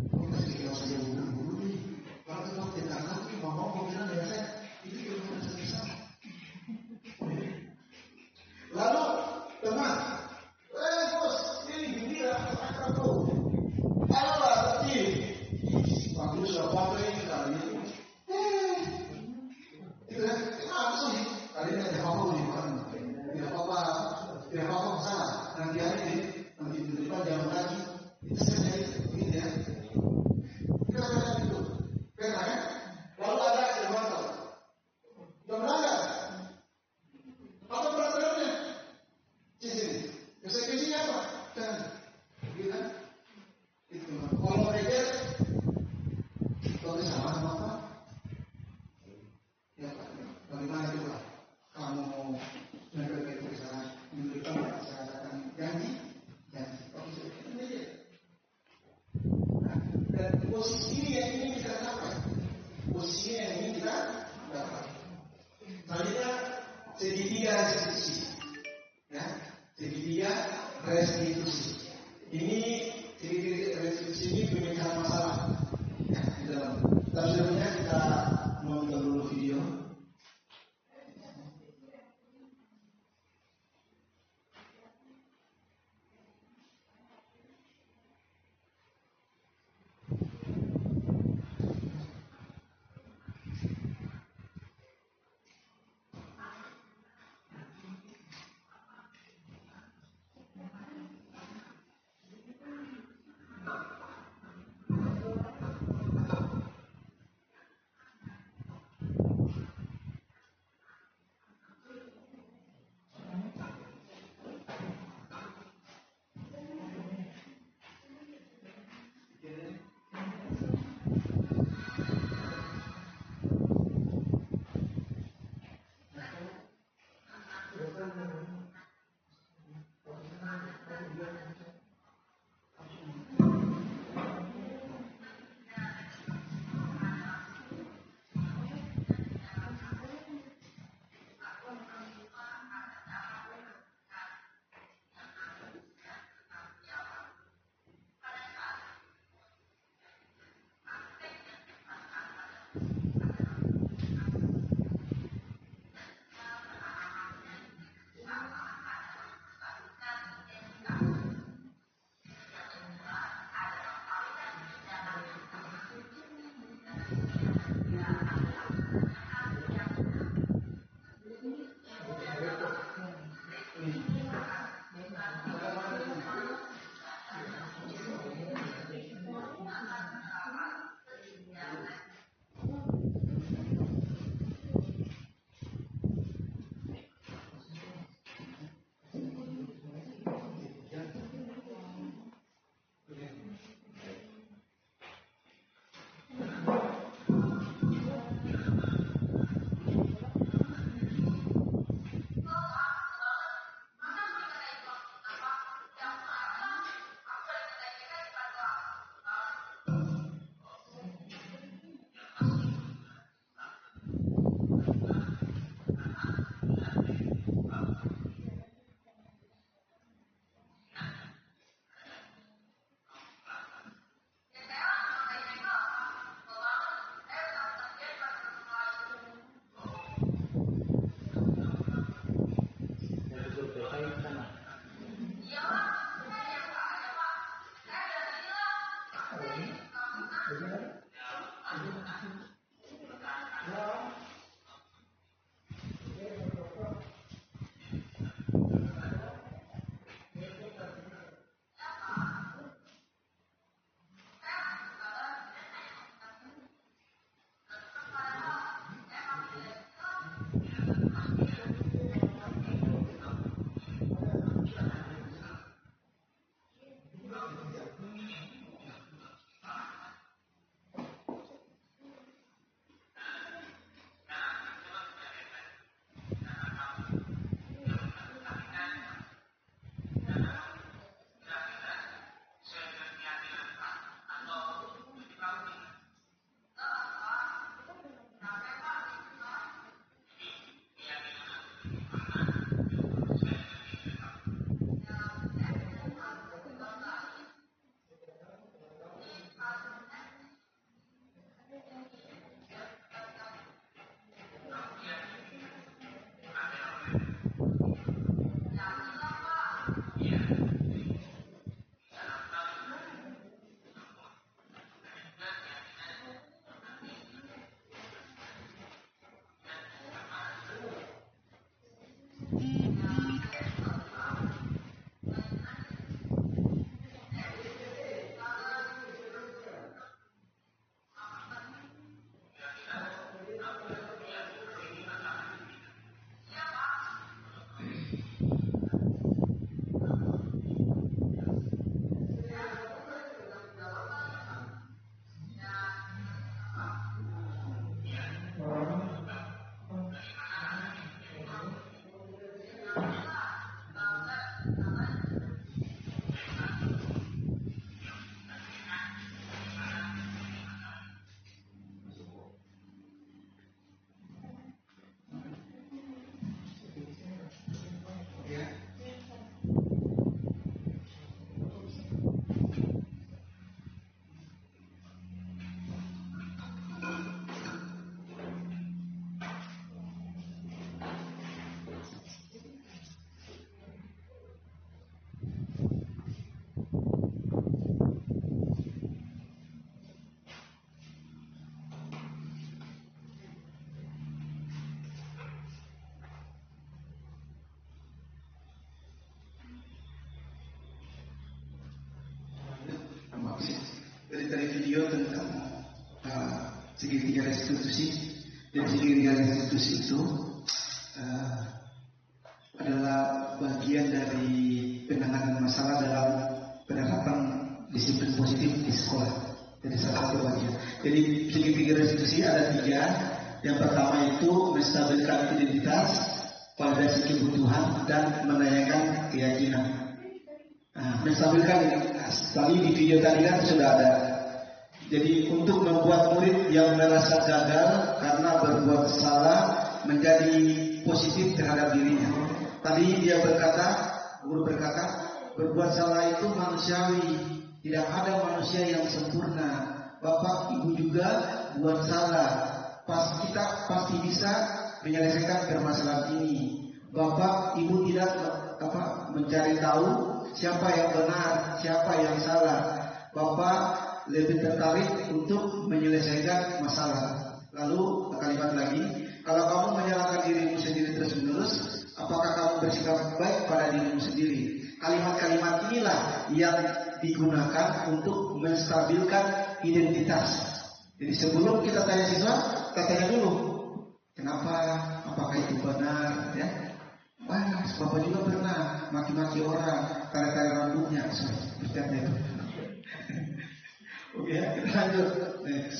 Kita sekiranya saja buru-buru nih. Kalau kita tidak lagi ngomong bilang ya saya itu yang merasa bersalah. Lalu teman, bos ini gembira akan kau. Ayolah tapi bagus apa ini kali ini. Itu kan, kenapa sih? Kali ini ada apa-apa nih, bukan? Tidak apa-apa masalah. Nanti di depan jangan lagi. Itu saja itu, begitu ya. Kita akan itu. Karena ya, lalu ada yang mantap. Yang melanggar. Apa peraturannya? Sini. Konsekuensinya apa? Dan, begitu kan? Itu. Kalau mereka kalau sama apa? Ya Pak, bagaimana itu Pak? Kamu mengerti kesalahan, memberikan kesalahan janji, oke itu aja. Nah, dan posisi ini yang ingin kita capai, posisi ini yang ingin kita Selanjutnya segitiga restitusi. Ya, segitiga restitusi. Ini segitiga restitusi ini pemecahan masalah. Ya, di dalam. Tapi sebelumnya kita nonton dulu video. dari video tentang segitiga restitusi. Dan segitiga restitusi itu adalah bagian dari penanganan masalah dalam penerapan disiplin positif di sekolah. Jadi salah satu bagian. Jadi segitiga restitusi ada 3. Yang pertama itu menstabilkan identitas, validasi kebutuhan, dan menanyakan keyakinan. Menstabilkan identitas. Tadi di video tadi kan sudah ada. Jadi untuk membuat murid yang merasa gagal karena berbuat salah menjadi positif terhadap dirinya. Tadi dia berkata, guru berkata, berbuat salah itu manusiawi. Tidak ada manusia yang sempurna. Bapak, ibu juga buat salah. Kita pasti bisa menyelesaikan permasalahan ini. Bapak, ibu tidak mencari tahu siapa yang benar, siapa yang salah. Bapak lebih tertarik untuk menyelesaikan masalah. Lalu kalimat lagi, kalau kamu menyalahkan dirimu sendiri terus-menerus, apakah kamu bersikap baik pada dirimu sendiri? Kalimat-kalimat inilah yang digunakan untuk menstabilkan identitas. Jadi sebelum kita tanya siswa, kita tanya dulu, kenapa? Apakah itu benar? Ya, wah, bapak juga pernah maki-maki orang, tarik-tarik rambutnya, bercanda itu. Oke, kita lanjut. Next.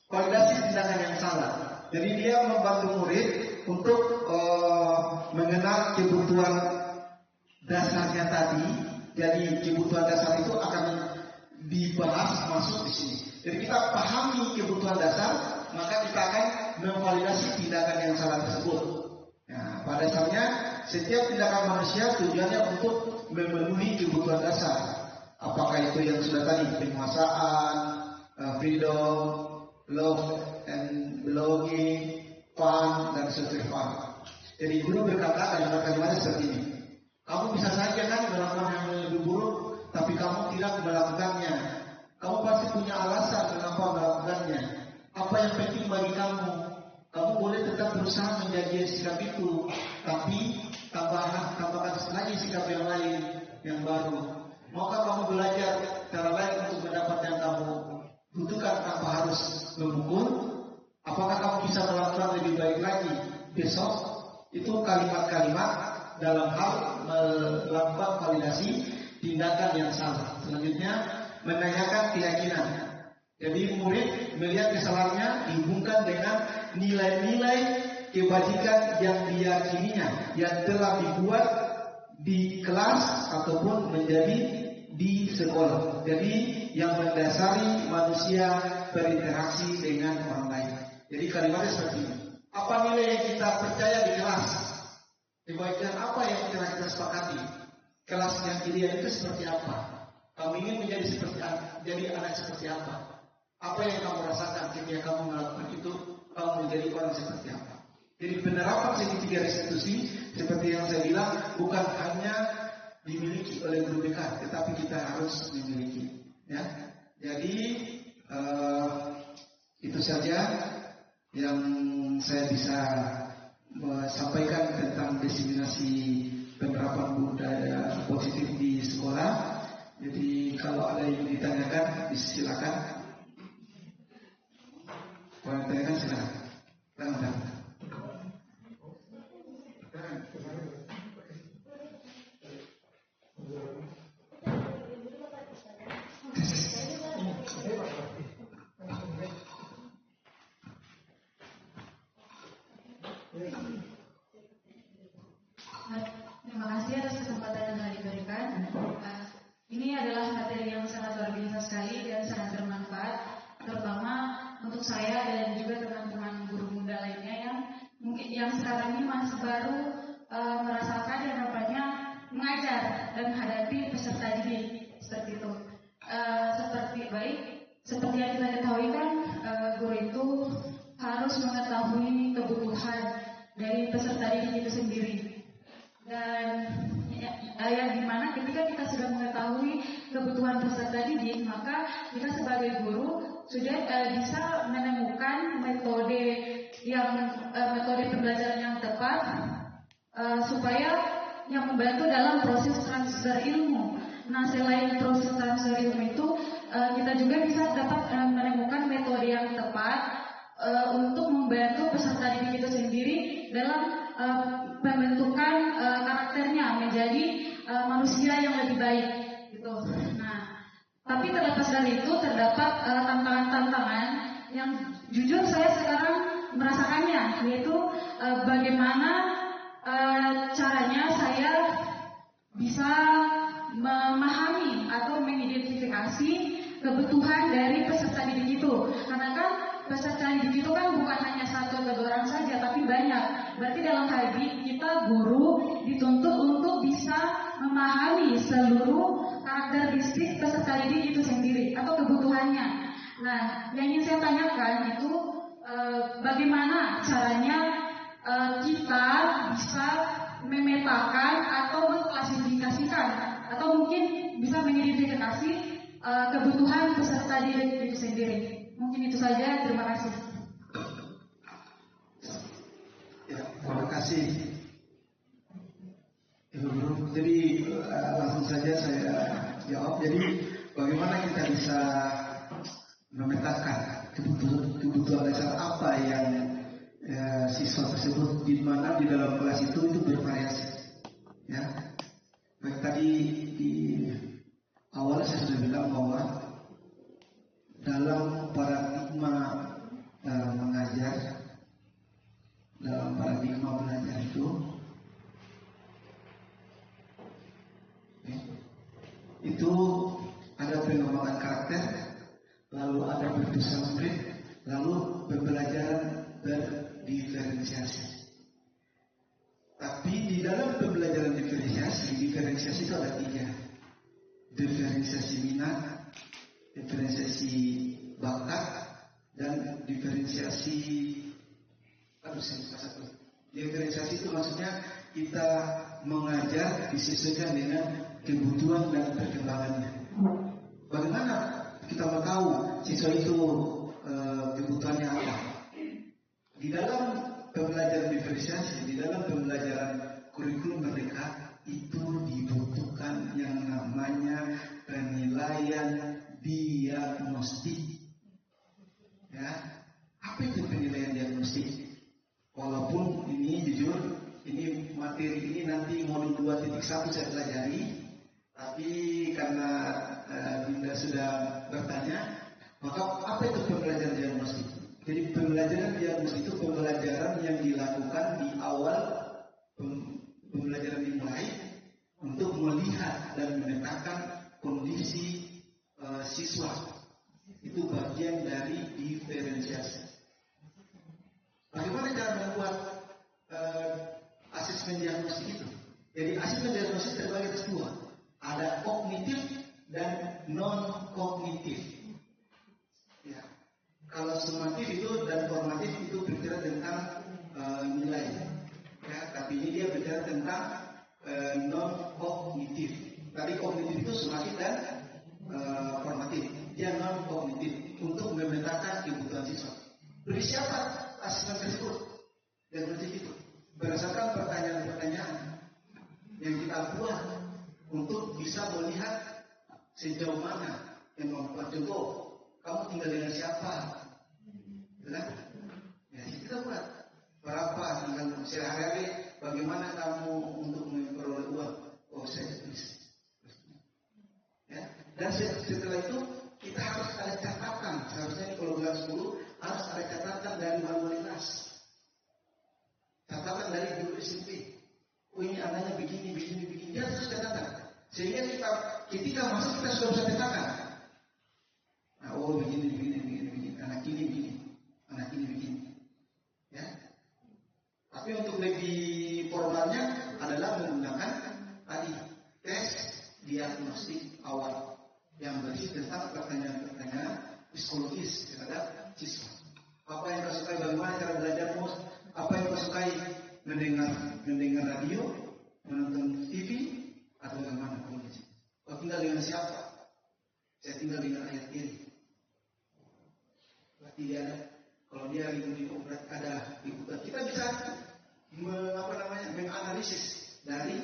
Validasi tindakan yang salah. Jadi dia membantu murid untuk mengenal kebutuhan dasarnya tadi. Jadi kebutuhan dasar itu akan dibahas masuk di sini. Jadi kita pahami kebutuhan dasar, maka kita akan memvalidasi tindakan yang salah tersebut. Nah, pada dasarnya setiap tindakan manusia tujuannya untuk memenuhi kebutuhan dasar. Apakah itu yang sudah tadi, penguasaan, freedom, love and belonging, fun, dan social fun. Jadi guru berkata kalimat-kalimatnya seperti ini. Kamu bisa saja kan melakukan yang lebih buruk, tapi kamu tidak melakukannya. Kamu pasti punya alasan kenapa melakukannya. Apa yang penting bagi kamu? Kamu boleh tetap berusaha menjaga sikap itu, tapi tambahkan lagi sikap yang lain, yang baru. Maukah kamu belajar cara lain untuk mendapat yang kamu butuhkan tanpa harus memukul? Apakah kamu bisa melakukan lebih baik lagi besok? Itu kalimat-kalimat dalam hal melakukan validasi tindakan yang salah. Selanjutnya, menanyakan keyakinan. Jadi murid melihat kesalahannya dihubungkan dengan nilai-nilai kebajikan yang diyakininya, yang telah dibuat di kelas ataupun menjadi di sekolah. Jadi yang mendasari manusia berinteraksi dengan orang lain. Jadi kalimatnya seperti ini. Apa nilai yang kita percaya di kelas? Kebaikan apa yang telah kita sepakati? Kelas yang ideal itu seperti apa? Kamu ingin menjadi anak seperti apa? Apa yang kamu rasakan ketika kamu melakukan itu? Kamu menjadi orang seperti apa? Jadi penerapan segitiga restitusi seperti yang saya bilang bukan hanya dimiliki oleh guru BK, tetapi kita harus memiliki. Ya, jadi itu saja yang saya bisa sampaikan tentang diseminasi penerapan budaya positif di sekolah. Jadi kalau ada yang ditanyakan, silakan. Kalau ditanyakan silakan. Silakan. Terima kasih atas kesempatan yang telah diberikan. Ini adalah materi yang sangat luar biasa sekali dan sangat bermanfaat, terutama untuk saya dan juga teman-teman guru muda lainnya yang mungkin yang sekarang ini masih baru merasakan yang namanya mengajar dan menghadapi peserta didik seperti itu. Seperti yang kita ketahui kan, guru itu harus mengetahui kebutuhan dari peserta didik itu sendiri. Dan yang dimana ketika kita sudah mengetahui kebutuhan peserta didik, maka kita sebagai guru sudah bisa menemukan metode pembelajaran yang tepat supaya yang membantu dalam proses transfer ilmu. Nah, selain proses transfer ilmu itu, kita juga bisa dapat untuk membantu peserta didik itu sendiri dalam pembentukan karakternya menjadi manusia yang lebih baik gitu. Nah, tapi terlepas dari itu terdapat tantangan-tantangan yang jujur saya sekarang merasakannya, yaitu bagaimana caranya saya bisa memahami atau mengidentifikasi kebutuhan dari peserta didik itu. Karena kan peserta didik itu kan bukan hanya 1 atau 2 orang saja, tapi banyak. Berarti dalam hal ini kita guru dituntut untuk bisa memahami seluruh karakteristik peserta didik itu sendiri atau kebutuhannya. Nah, yang ingin saya tanyakan itu bagaimana caranya kita bisa memetakan atau mengklasifikasikan atau mungkin bisa mengidentifikasi kebutuhan peserta didik itu sendiri. Mungkin itu saja. Terima kasih. Ya, terima kasih Ibu Guru. Jadi langsung saja saya jawab. Jadi bagaimana kita bisa memetakan kebutuhan dasar apa yang siswa tersebut, di mana di dalam kelas itu bervariasi. Ya, baik, tadi di awal saya sudah bilang bahwa dalam paradigma mengajar, dalam paradigma belajar itu ada pengembangan karakter, lalu ada pengurusan murid, lalu pembelajaran berdiferensiasi. Tapi di dalam pembelajaran diferensiasi itu ada 3: diferensiasi minat, diferensiasi bakat, dan diferensiasi diferensiasi itu maksudnya kita mengajar disesuaikan dengan kebutuhan dan perkembangannya. Bagaimana kita mau tahu siswa itu kebutuhannya apa? Di dalam pembelajaran diferensiasi, di dalam pembelajaran kurikulum merdeka itu dibutuhkan yang namanya penilaian diagnostik. Ya, apa itu penilaian diagnostik? Walaupun ini jujur, ini materi ini nanti modul 2.1 saya pelajari, tapi karena Dinda sudah bertanya, maka apa itu pembelajaran diagnostik? Jadi pembelajaran diagnostik itu pembelajaran yang dilakukan di awal pembelajaran dimulai untuk melihat dan memetakan kondisi siswa. Itu bagian dari diferensiasi. Bagaimana cara membuat asesmen diagnostik itu? Jadi asesmen diagnostik terbagi atas 2. Ada kognitif dan non kognitif. Ya. Kalau sumatif itu dan formatif itu berbicara tentang nilai. Ya, tapi ini dia berbicara tentang non kognitif. Tadi kognitif itu sumatif dan formatif. Dia non kognitif untuk memetakan kebutuhan siswa. Beri siapa asesmen tersebut? Dan itu berdasarkan pertanyaan-pertanyaan yang kita buat untuk bisa melihat sejauh mana yang membuat contoh. Kamu tinggal dengan siapa? Benar? Ya, kita buat berapa tinggal sehari-hari. Bagaimana kamu untuk memperoleh uang? Oh, saya tulis. Ya. Dan setelah itu kita harus ada catatan. Seharusnya kalau bulan 10 harus ada catatan dari manualitas. Catatan dari guru SMP. Oh, ini anaknya begini. Dia harus catatan. Sehingga kita ketika masuk kita sudah bisa petakan. Nah, oh begini. Anak ini begini. Ya. Tapi untuk lebih formalnya adalah menggunakan tadi tes diagnostik awal yang berisi tentang pertanyaan-pertanyaan psikologis terhadap siswa. Apa yang kau sukai, bagaimana cara belajarmu, apa yang kau sukai, mendengar radio, menonton TV, atau bagaimana kondisi. Kau tinggal dengan siapa? Saya tinggal dengan ayah tiri. Berarti dia ada, kalau dia ribu berarti ada kebutuhan. Kita bisa menganalisis dari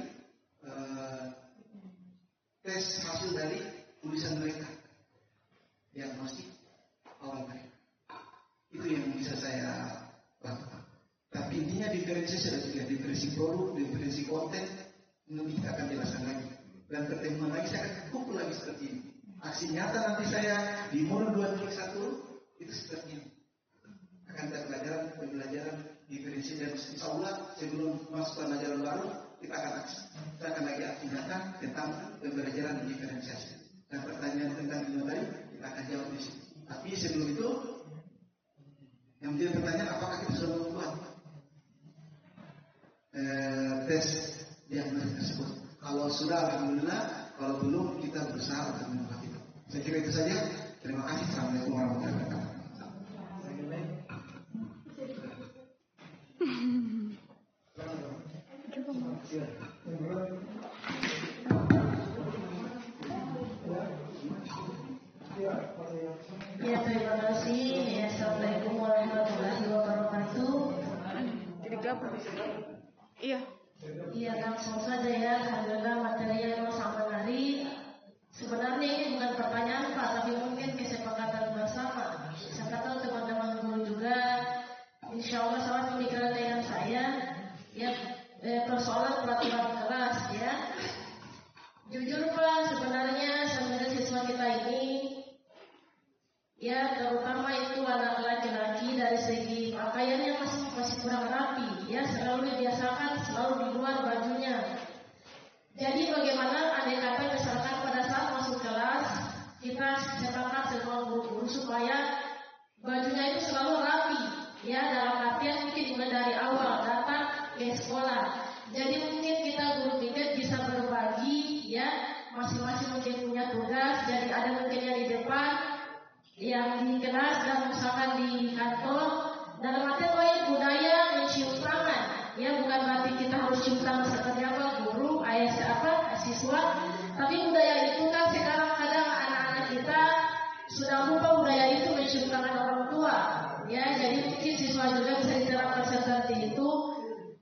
tes hasil dari tulisan mereka, diagnostik awal mereka. Itu yang bisa bisa saya lakukan. Tapi intinya diferensiasi ada tiga, diferensi produk, diferensi konten, nanti kita akan jelaskan lagi. Dan pertemuan lagi saya akan kumpul lagi seperti ini. Aksi nyata nanti saya di modul 2.1 itu seperti ini. Akan ada pembelajaran diferensi dan insya Allah sebelum masuk pelajaran baru kita akan lagi aksi nyata tentang pembelajaran diferensiasi. Dan pertanyaan tentang ini tadi kita akan jawab di sini. Tapi sebelum itu yang menjadi pertanyaan, apakah kita sudah membuat tes diagnosis tersebut? Kalau sudah, alhamdulillah. Kalau belum, kita berusaha untuk membuat itu. Saya kira itu saja. Terima kasih. Assalamualaikum warahmatullahi wabarakatuh. Ya, terima kasih. Ya, Assalamualaikum warahmatullahi wabarakatuh. Iya. Iya, langsung saja ya. Alhamdulillah materinya memang sangat menarik. Sebenarnya ini bukan pertanyaan Pak, tapi mungkin kesepakatan bersama. Saya tahu teman-teman guru juga, insya Allah sangat pemikiran dengan saya. Ya, persoalan peraturan kelas ya. Jujur Pak, sebenarnya siswa kita ini, ya terutama itu anak laki-laki dari segi pakaiannya masih kurang rapi, ya selalu dibiasakan selalu di luar bajunya. Jadi bagaimana andai kata misalkan pada saat masuk kelas kita sepakat semua guru-guru supaya bajunya itu selalu rapi, ya dalam artian mungkin mulai dari awal datang ke sekolah. Jadi mungkin kita guru tingkat bisa berbagi, ya masing-masing mungkin punya tugas. Jadi ada mungkin yang di depan, yang di kelas dan misalkan di kantor. Dalam artian lain budaya mencium tangan, ya bukan berarti kita harus cium tangan seperti apa guru, siswa. Tapi budaya itu kan sekarang kadang anak-anak kita sudah lupa budaya itu mencium tangan orang tua, ya. Jadi mungkin siswa juga bisa diterapkan seperti itu,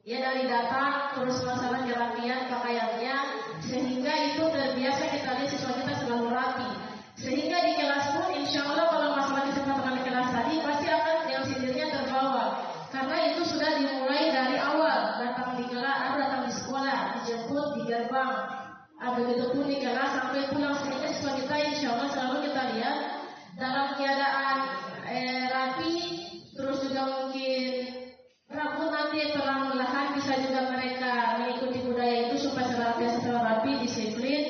ya dari datang terus masalah kerapian pakaiannya, sehingga itu terbiasa kita lihat siswa kita selalu rapi. Sehingga di kelas pun insya Allah kalau masalah kesempatan kelas tadi pasti akan yang sendirinya terbawa. Karena itu sudah dimulai dari awal, datang di kelas, datang di sekolah, dijemput di gerbang, begitu pun di kelas sampai pulang. Sehingga siswa kita insya Allah selalu kita lihat dalam keadaan rapi, terus juga mungkin rambut nanti perlahan-lahan bisa juga mereka mengikuti budaya itu supaya selalu rapi, disiplin,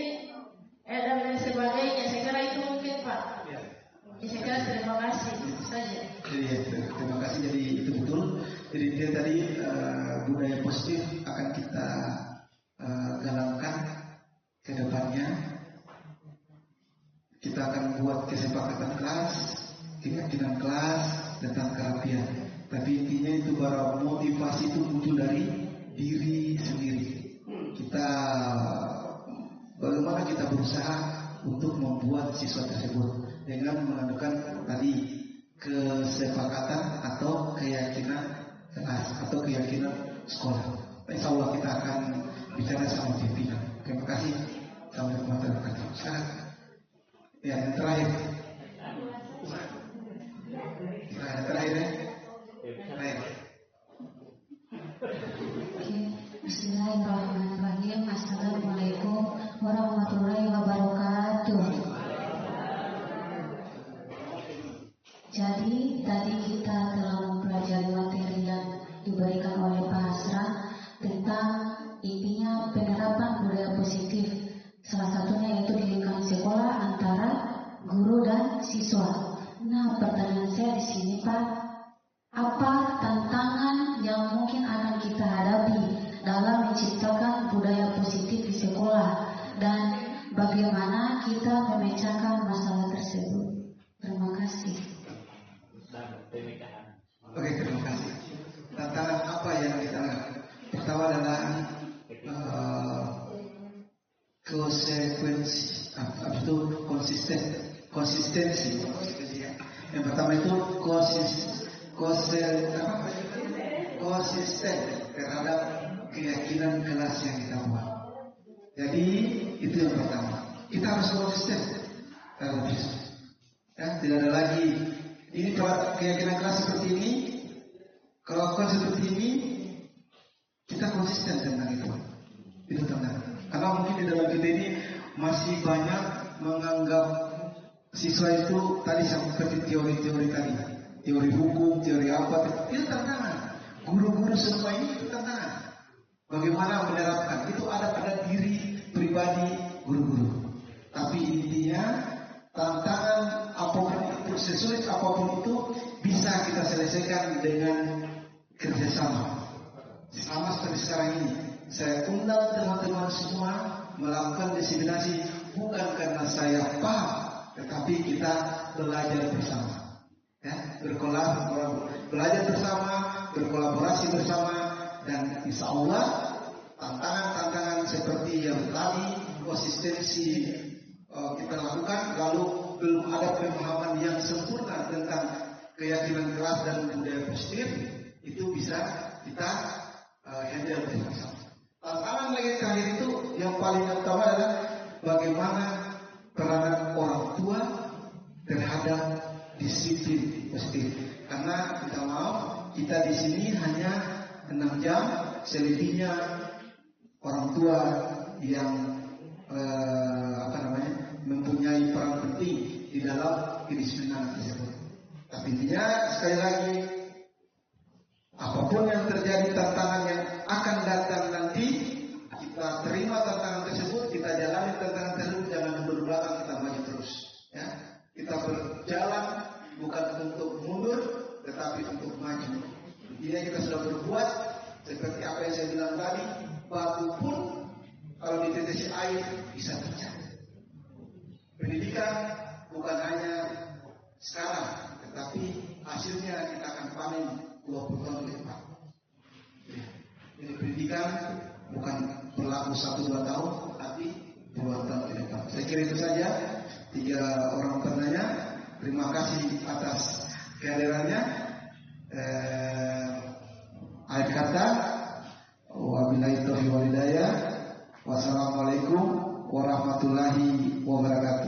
dan lain sebagainya. Saya kira itu mungkin Pak. Ya, saya kira terima kasih saja. Jadi terima kasih. Jadi itu betul. Jadi dia tadi budaya positif akan kita galakkan ke depannya. Kita akan buat kesepakatan kelas, keyakinan kelas tentang kerapian. Tapi intinya itu bahwa motivasi itu muncul dari diri sendiri. Kita bagaimana kita berusaha untuk membuat siswa tersebut dengan mengadukan tadi kesepakatan atau keyakinan kelas atau keyakinan sekolah. Insya Allah kita akan bicara sama pimpinan. Terima kasih. Assalamualaikum warahmatullahi wabarakatuh. Sekarang yang terakhir. Terakhir ya. Bismillahirrahmanirrahim. Assalamualaikum warahmatullahi wabarakatuh. Jadi tadi kita telah mempelajari materi yang diberikan oleh Pak Hasran tentang intinya penerapan budaya positif. Salah satunya yaitu di lingkungan sekolah antara guru dan siswa. Nah, pertanyaan saya di sini Pak, apa tantangan yang mungkin akan kita hadapi dalam menciptakan budaya positif di sekolah dan bagaimana kita memecahkan masalah tersebut? Terima kasih. Oke, terima kasih. Tantangan apa yang kita hadapi? Pertama adalah konsistensi. Yang pertama itu konsisten terhadap keyakinan kelas yang kita buat. Jadi itu yang pertama. Kita harus konsisten terhadap itu. Ya, tidak ada lagi Ini keyakinan keras seperti ini, kelakuan seperti ini, kita konsisten tentang itu. Itu tentang. Karena mungkin di dalam kita ini masih banyak menganggap siswa itu tadi seperti teori-teori tadi, teori hukum, teori apa, itu tantangan. Guru-guru semua ini itu tantangan. Bagaimana menerapkan itu ada pada diri pribadi guru-guru. Tapi intinya tantangan apapun itu, sesulit apapun itu bisa kita selesaikan dengan kerjasama. Sama seperti sekarang ini, saya undang teman-teman semua melakukan diseminasi bukan karena saya paham, tetapi kita belajar bersama, ya, belajar bersama, berkolaborasi bersama, dan insya Allah tantangan-tantangan seperti yang tadi konsistensi kita lakukan, lalu belum ada pemahaman yang sempurna tentang keyakinan keras dan budaya positif, itu bisa kita handle bersama. Tantangan lagi terakhir itu yang paling utama adalah bagaimana peranan orang tua terhadap disiplin positif. Karena kita mau kita di sini hanya 6 jam, selebihnya orang tua yang mempunyai peran penting di dalam kedisiplinan tersebut. Tapi intinya sekali lagi, apapun yang terjadi, tantangan yang akan datang nanti, kita terima tantangan tersebut, kita jalani tantangan tersebut, jangan mundur belakang, kita maju terus. Ya, kita berjalan bukan untuk mundur, tetapi untuk maju. Intinya kita sudah berbuat seperti apa yang saya bilang tadi, batu pun kalau ditetesi air bisa pecah. Pendidikan bukan hanya sekarang, tetapi hasilnya kita akan panen 20 tahun ke depan. Jadi pendidikan bukan berlaku 1-2 tahun, tapi 2 tahun ke depan. Saya kira itu saja 3 orang penanya. Terima kasih atas kehadirannya. Akhir kata, wabillahi taufiq wal hidayah. Wassalamualaikum warahmatullahi wabarakatuh.